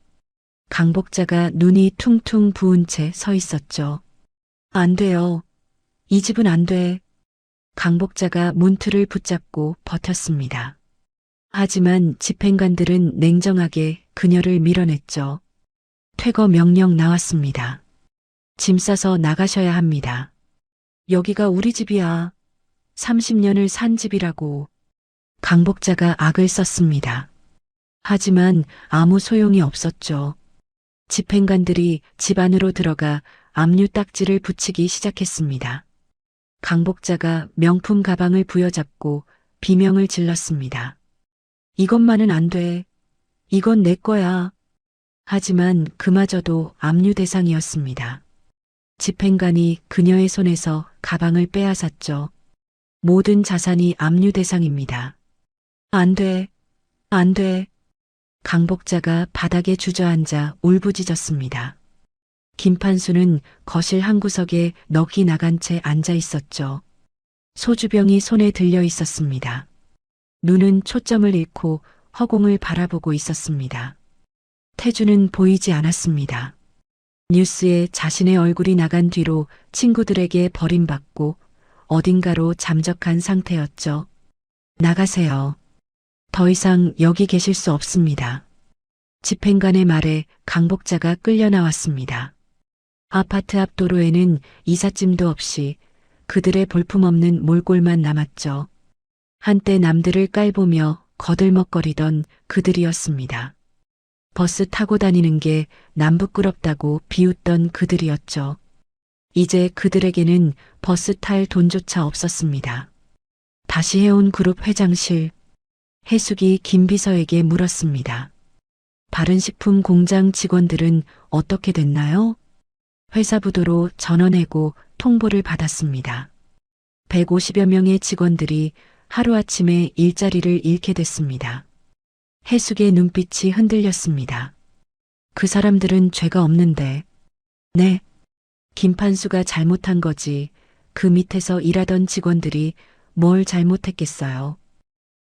A: 강복자가 눈이 퉁퉁 부은 채 서 있었죠. 안 돼요. 이 집은 안 돼. 강복자가 문틀을 붙잡고 버텼습니다. 하지만 집행관들은 냉정하게 그녀를 밀어냈죠. 퇴거 명령 나왔습니다. 짐 싸서 나가셔야 합니다. 여기가 우리 집이야. 30년을 산 집이라고. 강복자가 악을 썼습니다. 하지만 아무 소용이 없었죠. 집행관들이 집 안으로 들어가 압류 딱지를 붙이기 시작했습니다. 강복자가 명품 가방을 부여잡고 비명을 질렀습니다. 이것만은 안 돼. 이건 내 거야. 하지만 그마저도 압류 대상이었습니다. 집행관이 그녀의 손에서 가방을 빼앗았죠. 모든 자산이 압류 대상입니다. 안 돼. 안 돼. 강복자가 바닥에 주저앉아 울부짖었습니다. 김판수는 거실 한 구석에 넋이 나간 채 앉아 있었죠. 소주병이 손에 들려 있었습니다. 눈은 초점을 잃고 허공을 바라보고 있었습니다. 태주는 보이지 않았습니다. 뉴스에 자신의 얼굴이 나간 뒤로 친구들에게 버림받고 어딘가로 잠적한 상태였죠. 나가세요. 더 이상 여기 계실 수 없습니다. 집행관의 말에 강복자가 끌려 나왔습니다. 아파트 앞 도로에는 이삿짐도 없이 그들의 볼품없는 몰골만 남았죠. 한때 남들을 깔보며 거들먹거리던 그들이었습니다. 버스 타고 다니는 게 남부끄럽다고 비웃던 그들이었죠. 이제 그들에게는 버스 탈 돈조차 없었습니다. 다시 해온 그룹 회장실. 해숙이 김 비서에게 물었습니다. 바른식품 공장 직원들은 어떻게 됐나요? 회사 부도로 전원해고 통보를 받았습니다. 150여 명의 직원들이 하루아침에 일자리를 잃게 됐습니다. 해숙의 눈빛이 흔들렸습니다. 그 사람들은 죄가 없는데. 네. 김판수가 잘못한 거지. 그 밑에서 일하던 직원들이 뭘 잘못했겠어요.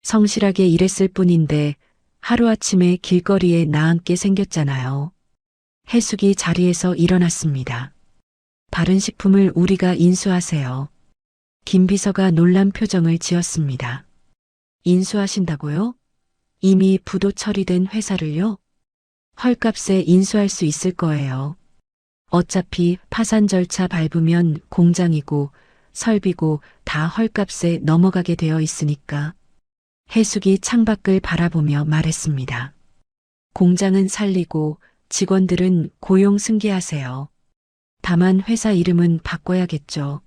A: 성실하게 일했을 뿐인데 하루아침에 길거리에 나앉게 생겼잖아요. 해숙이 자리에서 일어났습니다. 바른식품을 우리가 인수하세요. 김 비서가 놀란 표정을 지었습니다. 인수하신다고요? 이미 부도 처리된 회사를요? 헐값에 인수할 수 있을 거예요. 어차피 파산 절차 밟으면 공장이고 설비고 다 헐값에 넘어가게 되어 있으니까. 해숙이 창밖을 바라보며 말했습니다. 공장은 살리고 직원들은 고용 승계하세요. 다만 회사 이름은 바꿔야겠죠.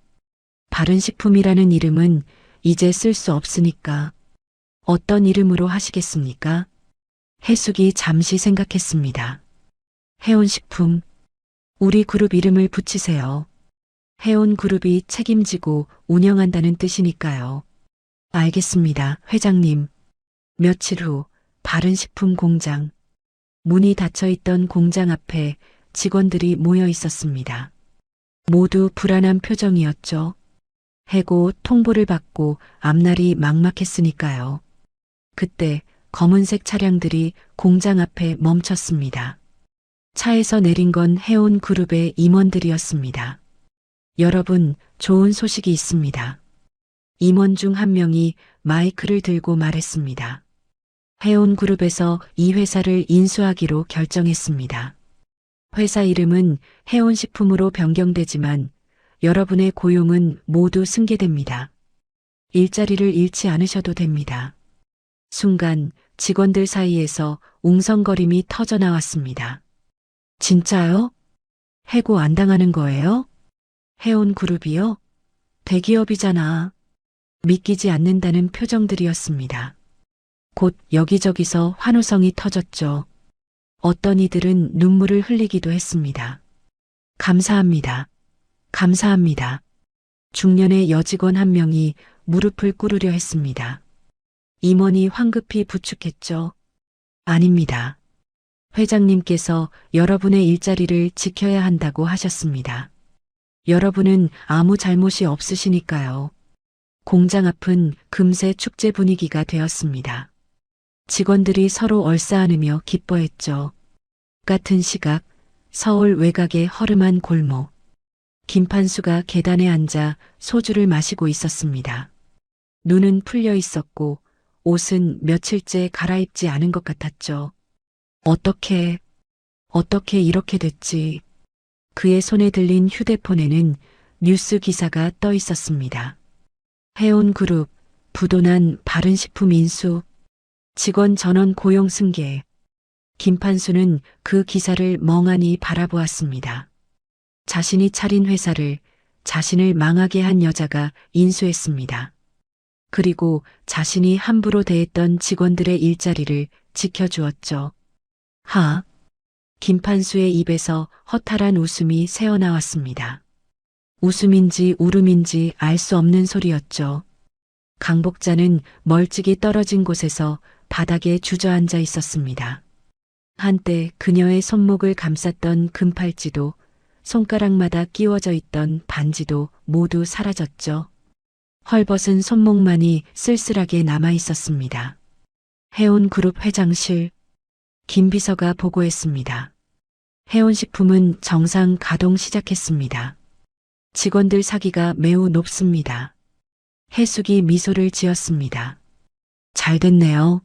A: 바른식품이라는 이름은 이제 쓸 수 없으니까. 어떤 이름으로 하시겠습니까? 해숙이 잠시 생각했습니다. 해온식품. 우리 그룹 이름을 붙이세요. 해온그룹이 책임지고 운영한다는 뜻이니까요. 알겠습니다, 회장님. 며칠 후 바른식품 공장. 문이 닫혀 있던 공장 앞에 직원들이 모여 있었습니다. 모두 불안한 표정이었죠. 해고 통보를 받고 앞날이 막막했으니까요. 그때 검은색 차량들이 공장 앞에 멈췄습니다. 차에서 내린 건 해온그룹의 임원들이었습니다. 여러분, 좋은 소식이 있습니다. 임원 중 한 명이 마이크를 들고 말했습니다. 해온그룹에서 이 회사를 인수하기로 결정했습니다. 회사 이름은 해온식품으로 변경되지만 여러분의 고용은 모두 승계됩니다. 일자리를 잃지 않으셔도 됩니다. 순간 직원들 사이에서 웅성거림이 터져나왔습니다. 진짜요? 해고 안 당하는 거예요? 해온그룹이요? 대기업이잖아. 믿기지 않는다는 표정들이었습니다. 곧 여기저기서 환호성이 터졌죠. 어떤 이들은 눈물을 흘리기도 했습니다. 감사합니다. 감사합니다. 중년의 여직원 한 명이 무릎을 꿇으려 했습니다. 임원이 황급히 부축했죠. 아닙니다. 회장님께서 여러분의 일자리를 지켜야 한다고 하셨습니다. 여러분은 아무 잘못이 없으시니까요. 공장 앞은 금세 축제 분위기가 되었습니다. 직원들이 서로 얼싸안으며 기뻐했죠. 같은 시각 서울 외곽의 허름한 골목. 김판수가 계단에 앉아 소주를 마시고 있었습니다. 눈은 풀려 있었고 옷은 며칠째 갈아입지 않은 것 같았죠. 어떻게 이렇게 됐지? 그의 손에 들린 휴대폰에는 뉴스 기사가 떠 있었습니다. 해온그룹, 부도난 바른식품 인수, 직원 전원 고용 승계. 김판수는 그 기사를 멍하니 바라보았습니다. 자신이 차린 회사를 자신을 망하게 한 여자가 인수했습니다. 그리고 자신이 함부로 대했던 직원들의 일자리를 지켜주었죠. 김판수의 입에서 허탈한 웃음이 새어나왔습니다. 웃음인지 울음인지 알 수 없는 소리였죠. 강복자는 멀찍이 떨어진 곳에서 바닥에 주저앉아 있었습니다. 한때 그녀의 손목을 감쌌던 금팔찌도 손가락마다 끼워져 있던 반지도 모두 사라졌죠. 헐벗은 손목만이 쓸쓸하게 남아 있었습니다. 해온그룹 회장실. 김 비서가 보고했습니다. 해온식품은 정상 가동 시작했습니다. 직원들 사기가 매우 높습니다. 해숙이 미소를 지었습니다. 잘 됐네요.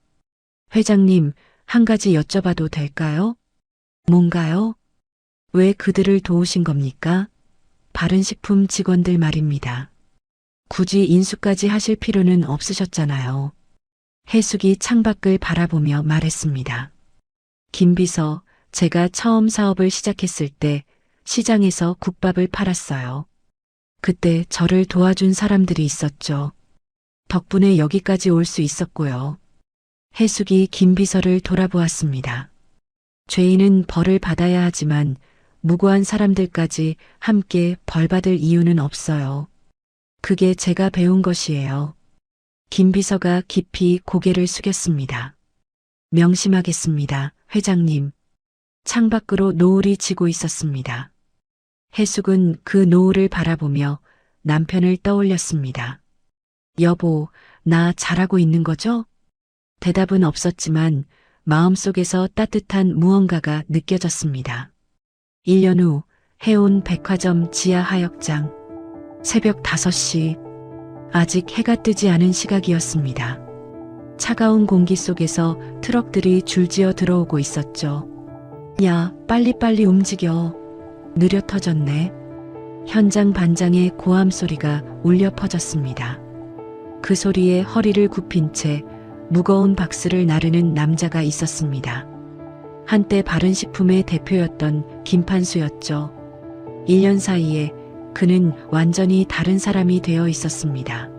A: 회장님, 한 가지 여쭤봐도 될까요? 뭔가요? 왜 그들을 도우신 겁니까? 바른식품 직원들 말입니다. 굳이 인수까지 하실 필요는 없으셨잖아요. 해숙이 창밖을 바라보며 말했습니다. 김 비서, 제가 처음 사업을 시작했을 때 시장에서 국밥을 팔았어요. 그때 저를 도와준 사람들이 있었죠. 덕분에 여기까지 올 수 있었고요. 해숙이 김 비서를 돌아보았습니다. 죄인은 벌을 받아야 하지만 무고한 사람들까지 함께 벌받을 이유는 없어요. 그게 제가 배운 것이에요. 김 비서가 깊이 고개를 숙였습니다. 명심하겠습니다, 회장님. 창밖으로 노을이 지고 있었습니다. 해숙은 그 노을을 바라보며 남편을 떠올렸습니다. 여보, 나 잘하고 있는 거죠? 대답은 없었지만 마음속에서 따뜻한 무언가가 느껴졌습니다. 1년 후 해온 백화점 지하 하역장. 새벽 5시. 아직 해가 뜨지 않은 시각이었습니다. 차가운 공기 속에서 트럭들이 줄지어 들어오고 있었죠. 야, 빨리빨리 움직여. 느려 터졌네. 현장 반장의 고함 소리가 울려 퍼졌습니다. 그 소리에 허리를 굽힌 채 무거운 박스를 나르는 남자가 있었습니다. 한때 바른식품의 대표였던 김판수였죠. 1년 사이에 그는 완전히 다른 사람이 되어 있었습니다.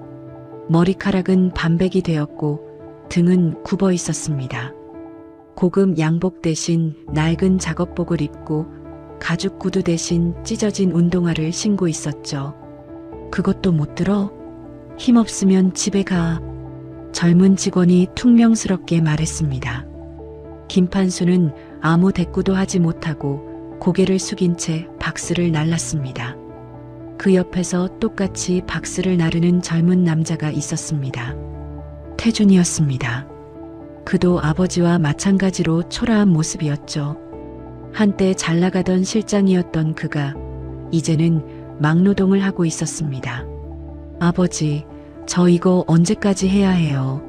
A: 머리카락은 반백이 되었고 등은 굽어 있었습니다. 고급 양복 대신 낡은 작업복을 입고 가죽 구두 대신 찢어진 운동화를 신고 있었죠. 그것도 못 들어? 힘없으면 집에 가. 젊은 직원이 퉁명스럽게 말했습니다. 김판수는 아무 대꾸도 하지 못하고 고개를 숙인 채 박스를 날랐습니다. 그 옆에서 똑같이 박스를 나르는 젊은 남자가 있었습니다. 태준이었습니다. 그도 아버지와 마찬가지로 초라한 모습이었죠. 한때 잘 나가던 실장이었던 그가 이제는 막노동을 하고 있었습니다. 아버지, 저 이거 언제까지 해야 해요?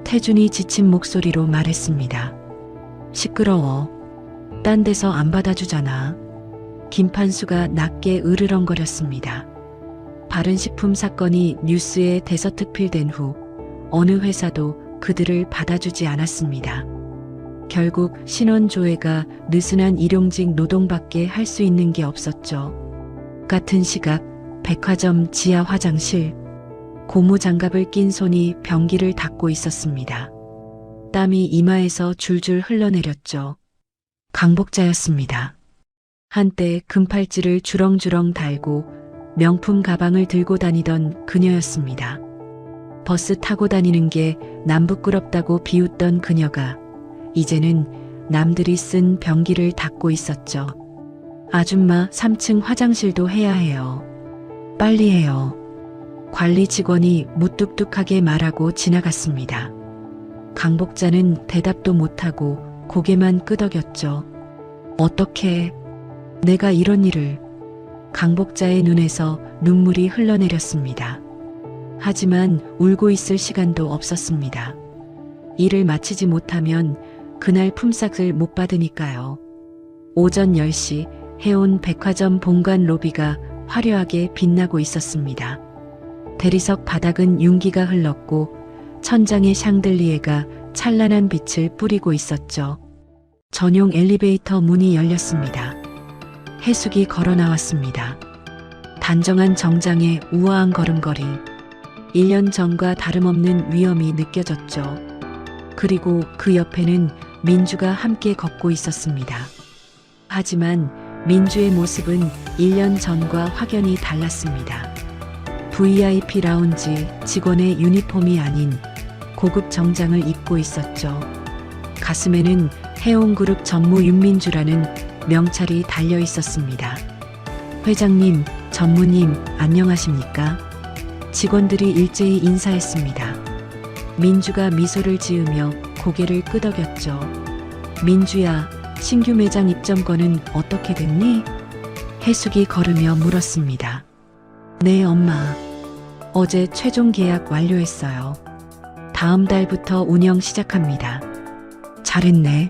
A: 태준이 지친 목소리로 말했습니다. 시끄러워. 딴 데서 안 받아주잖아. 김판수가 낮게 으르렁거렸습니다. 바른식품 사건이 뉴스에 대서특필된 후 어느 회사도 그들을 받아주지 않았습니다. 결국 신원조회가 느슨한 일용직 노동밖에 할 수 있는 게 없었죠. 같은 시각 백화점 지하 화장실. 고무장갑을 낀 손이 변기를 닦고 있었습니다. 땀이 이마에서 줄줄 흘러내렸죠. 강복자였습니다. 한때 금팔찌를 주렁주렁 달고 명품 가방을 들고 다니던 그녀였습니다. 버스 타고 다니는 게 남부끄럽다고 비웃던 그녀가 이제는 남들이 쓴 변기를 닦고 있었죠. 아줌마 3층 화장실도 해야 해요. 빨리 해요. 관리 직원이 무뚝뚝하게 말하고 지나갔습니다. 강복자는 대답도 못하고 고개만 끄덕였죠. 어떻게 내가 이런 일을. 강복자의 눈에서 눈물이 흘러내렸습니다. 하지만 울고 있을 시간도 없었습니다. 일을 마치지 못하면 그날 품삯을 못 받으니까요. 오전 10시 해온 백화점 본관 로비가 화려하게 빛나고 있었습니다. 대리석 바닥은 윤기가 흘렀고 천장의 샹들리에가 찬란한 빛을 뿌리고 있었죠. 전용 엘리베이터 문이 열렸습니다. 해숙이 걸어 나왔습니다. 단정한 정장에 우아한 걸음걸이. 1년 전과 다름없는 위엄이 느껴졌죠. 그리고 그 옆에는 민주가 함께 걷고 있었습니다. 하지만 민주의 모습은 1년 전과 확연히 달랐습니다. VIP 라운지 직원의 유니폼이 아닌 고급 정장을 입고 있었죠. 가슴에는 해온그룹 전무 윤민주라는 명찰이 달려 있었습니다. 회장님, 전무님, 안녕하십니까? 직원들이 일제히 인사했습니다. 민주가 미소를 지으며 고개를 끄덕였죠. 민주야, 신규 매장 입점권은 어떻게 됐니? 해숙이 걸으며 물었습니다. 네, 엄마. 어제 최종 계약 완료했어요. 다음 달부터 운영 시작합니다. 잘했네.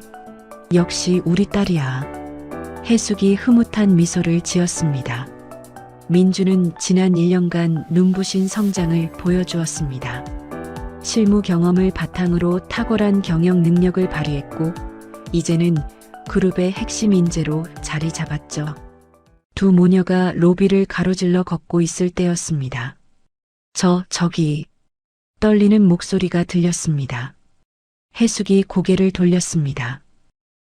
A: 역시 우리 딸이야. 해숙이 흐뭇한 미소를 지었습니다. 민주는 지난 1년간 눈부신 성장을 보여주었습니다. 실무 경험을 바탕으로 탁월한 경영 능력을 발휘했고, 이제는 그룹의 핵심 인재로 자리 잡았죠. 두 모녀가 로비를 가로질러 걷고 있을 때였습니다. 저기, 떨리는 목소리가 들렸습니다. 해숙이 고개를 돌렸습니다.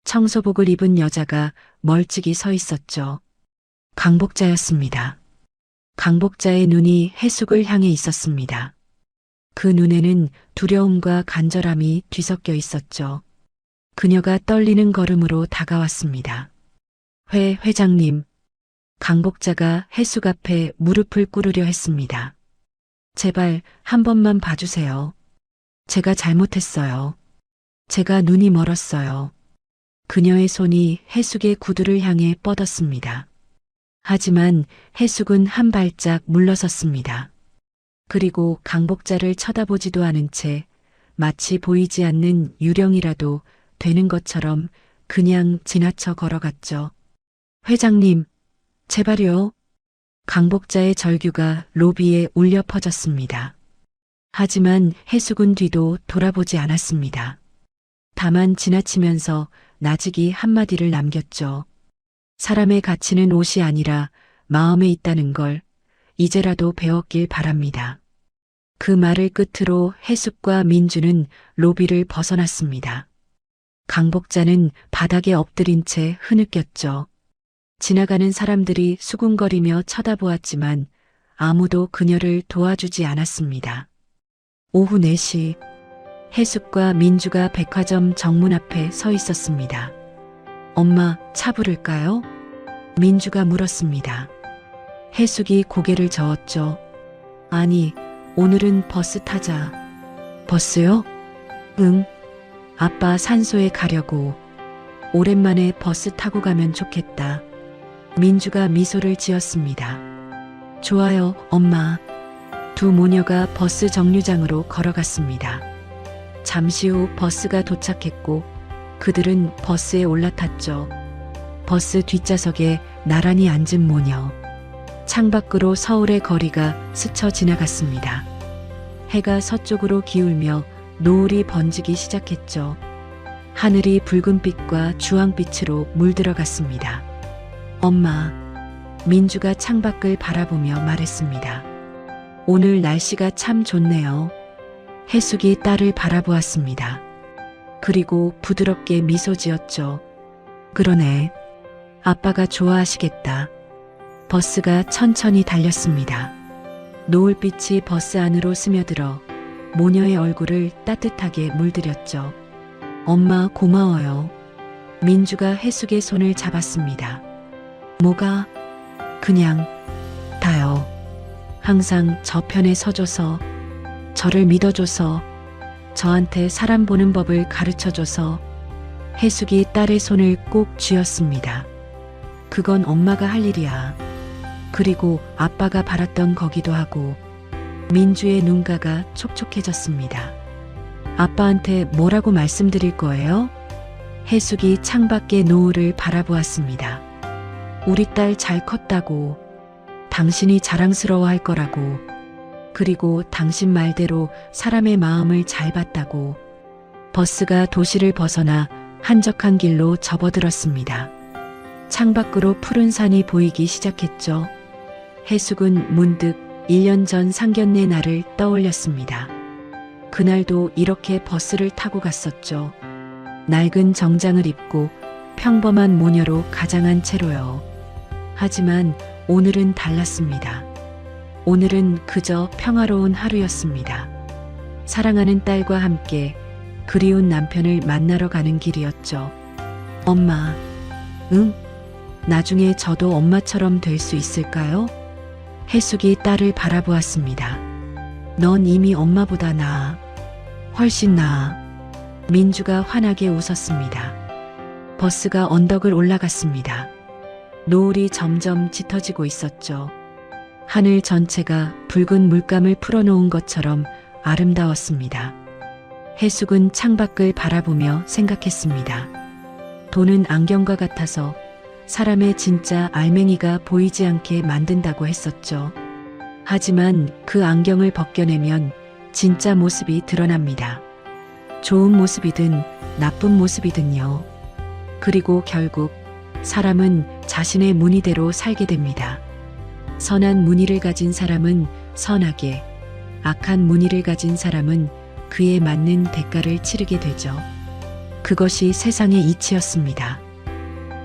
A: 청소복을 입은 여자가 멀찍이 서 있었죠. 강복자였습니다. 강복자의 눈이 해숙을 향해 있었습니다. 그 눈에는 두려움과 간절함이 뒤섞여 있었죠. 그녀가 떨리는 걸음으로 다가왔습니다. 회장님. 강복자가 해숙 앞에 무릎을 꿇으려 했습니다. 제발 한 번만 봐주세요. 제가 잘못했어요. 제가 눈이 멀었어요. 그녀의 손이 해숙의 구두를 향해 뻗었습니다. 하지만 해숙은 한 발짝 물러섰습니다. 그리고 강복자를 쳐다보지도 않은 채 마치 보이지 않는 유령이라도 되는 것처럼 그냥 지나쳐 걸어갔죠. 회장님, 제발요. 강복자의 절규가 로비에 울려 퍼졌습니다. 하지만 해숙은 뒤도 돌아보지 않았습니다. 다만 지나치면서 나직이 한마디를 남겼죠. 사람의 가치는 옷이 아니라 마음에 있다는 걸 이제라도 배웠길 바랍니다. 그 말을 끝으로 해숙과 민주는 로비를 벗어났습니다. 강복자는 바닥에 엎드린 채 흐느꼈죠. 지나가는 사람들이 수군거리며 쳐다보았지만 아무도 그녀를 도와주지 않았습니다. 오후 4시, 해숙과 민주가 백화점 정문 앞에 서 있었습니다. 엄마, 차 부를까요? 민주가 물었습니다. 해숙이 고개를 저었죠. 아니, 오늘은 버스 타자. 버스요? 응. 아빠 산소에 가려고. 오랜만에 버스 타고 가면 좋겠다. 민주가 미소를 지었습니다. 좋아요, 엄마. 두 모녀가 버스 정류장으로 걸어갔습니다. 잠시 후 버스가 도착했고 그들은 버스에 올라탔죠. 버스 뒷좌석에 나란히 앉은 모녀. 창밖으로 서울의 거리가 스쳐 지나갔습니다. 해가 서쪽으로 기울며 노을이 번지기 시작했죠. 하늘이 붉은빛과 주황빛으로 물들어갔습니다. 엄마, 민주가 창밖을 바라보며 말했습니다. 오늘 날씨가 참 좋네요. 해숙이 딸을 바라보았습니다. 그리고 부드럽게 미소 지었죠. 그러네. 아빠가 좋아하시겠다. 버스가 천천히 달렸습니다. 노을빛이 버스 안으로 스며들어 모녀의 얼굴을 따뜻하게 물들였죠. 엄마 고마워요. 민주가 해숙의 손을 잡았습니다. 뭐가? 그냥 다요. 항상 저 편에 서줘서, 저를 믿어줘서, 저한테 사람 보는 법을 가르쳐줘서. 해숙이 딸의 손을 꼭 쥐었습니다. 그건 엄마가 할 일이야. 그리고 아빠가 바랐던 거기도 하고. 민주의 눈가가 촉촉해졌습니다. 아빠한테 뭐라고 말씀드릴 거예요? 해숙이 창밖의 노을을 바라보았습니다. 우리 딸 잘 컸다고. 당신이 자랑스러워 할 거라고. 그리고 당신 말대로 사람의 마음을 잘 봤다고. 버스가 도시를 벗어나 한적한 길로 접어들었습니다. 창밖으로 푸른 산이 보이기 시작했죠. 해숙은 문득 1년 전 상견례 날을 떠올렸습니다. 그날도 이렇게 버스를 타고 갔었죠. 낡은 정장을 입고 평범한 모녀로 가장한 채로요. 하지만 오늘은 달랐습니다. 오늘은 그저 평화로운 하루였습니다. 사랑하는 딸과 함께 그리운 남편을 만나러 가는 길이었죠. 엄마, 응? 나중에 저도 엄마처럼 될 수 있을까요? 해숙이 딸을 바라보았습니다. 넌 이미 엄마보다 나아. 훨씬 나아. 민주가 환하게 웃었습니다. 버스가 언덕을 올라갔습니다. 노을이 점점 짙어지고 있었죠. 하늘 전체가 붉은 물감을 풀어놓은 것처럼 아름다웠습니다. 해숙은 창밖을 바라보며 생각했습니다. 돈은 안경과 같아서 사람의 진짜 알맹이가 보이지 않게 만든다고 했었죠. 하지만 그 안경을 벗겨내면 진짜 모습이 드러납니다. 좋은 모습이든 나쁜 모습이든요. 그리고 결국 사람은 자신의 무늬대로 살게 됩니다. 선한 무늬를 가진 사람은 선하게, 악한 무늬를 가진 사람은 그에 맞는 대가를 치르게 되죠. 그것이 세상의 이치였습니다.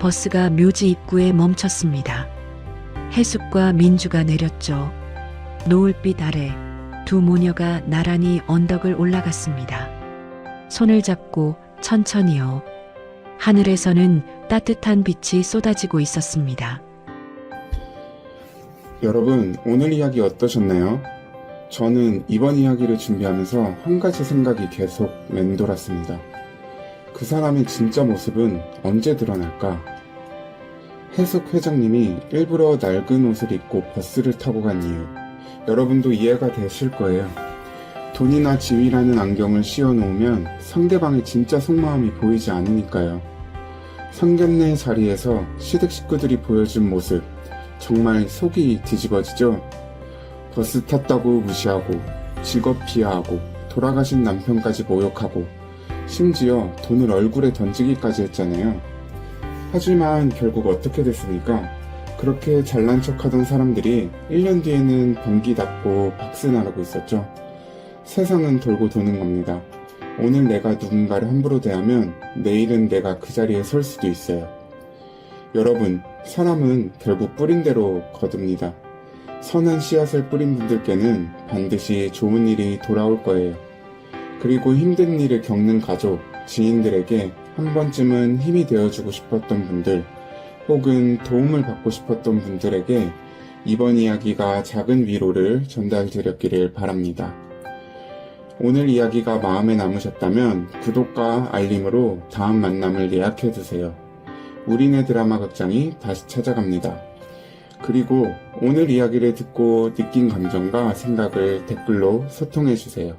A: 버스가 묘지 입구에 멈췄습니다. 해숙과 민주가 내렸죠. 노을빛 아래 두 모녀가 나란히 언덕을 올라갔습니다. 손을 잡고 천천히요. 하늘에서는 따뜻한 빛이 쏟아지고 있었습니다.
C: 여러분, 오늘 이야기 어떠셨나요? 저는 이번 이야기를 준비하면서 한 가지 생각이 계속 맴돌았습니다. 그 사람의 진짜 모습은 언제 드러날까? 해숙 회장님이 일부러 낡은 옷을 입고 버스를 타고 간 이유, 여러분도 이해가 되실 거예요. 돈이나 지위라는 안경을 씌워놓으면 상대방의 진짜 속마음이 보이지 않으니까요. 상견례 자리에서 시댁 식구들이 보여준 모습, 정말 속이 뒤집어지죠? 버스 탔다고 무시하고, 직업 비하하고, 돌아가신 남편까지 모욕하고, 심지어 돈을 얼굴에 던지기까지 했잖아요. 하지만 결국 어떻게 됐습니까? 그렇게 잘난 척하던 사람들이 1년 뒤에는 번기답고 박수나르고 있었죠. 세상은 돌고 도는 겁니다. 오늘 내가 누군가를 함부로 대하면 내일은 내가 그 자리에 설 수도 있어요. 여러분, 사람은 결국 뿌린 대로 거둡니다. 선한 씨앗을 뿌린 분들께는 반드시 좋은 일이 돌아올 거예요. 그리고 힘든 일을 겪는 가족, 지인들에게 한 번쯤은 힘이 되어주고 싶었던 분들, 혹은 도움을 받고 싶었던 분들에게 이번 이야기가 작은 위로를 전달드렸기를 바랍니다. 오늘 이야기가 마음에 남으셨다면 구독과 알림으로 다음 만남을 예약해두세요. 우리네 드라마 극장이 다시 찾아갑니다. 그리고 오늘 이야기를 듣고 느낀 감정과 생각을 댓글로 소통해주세요.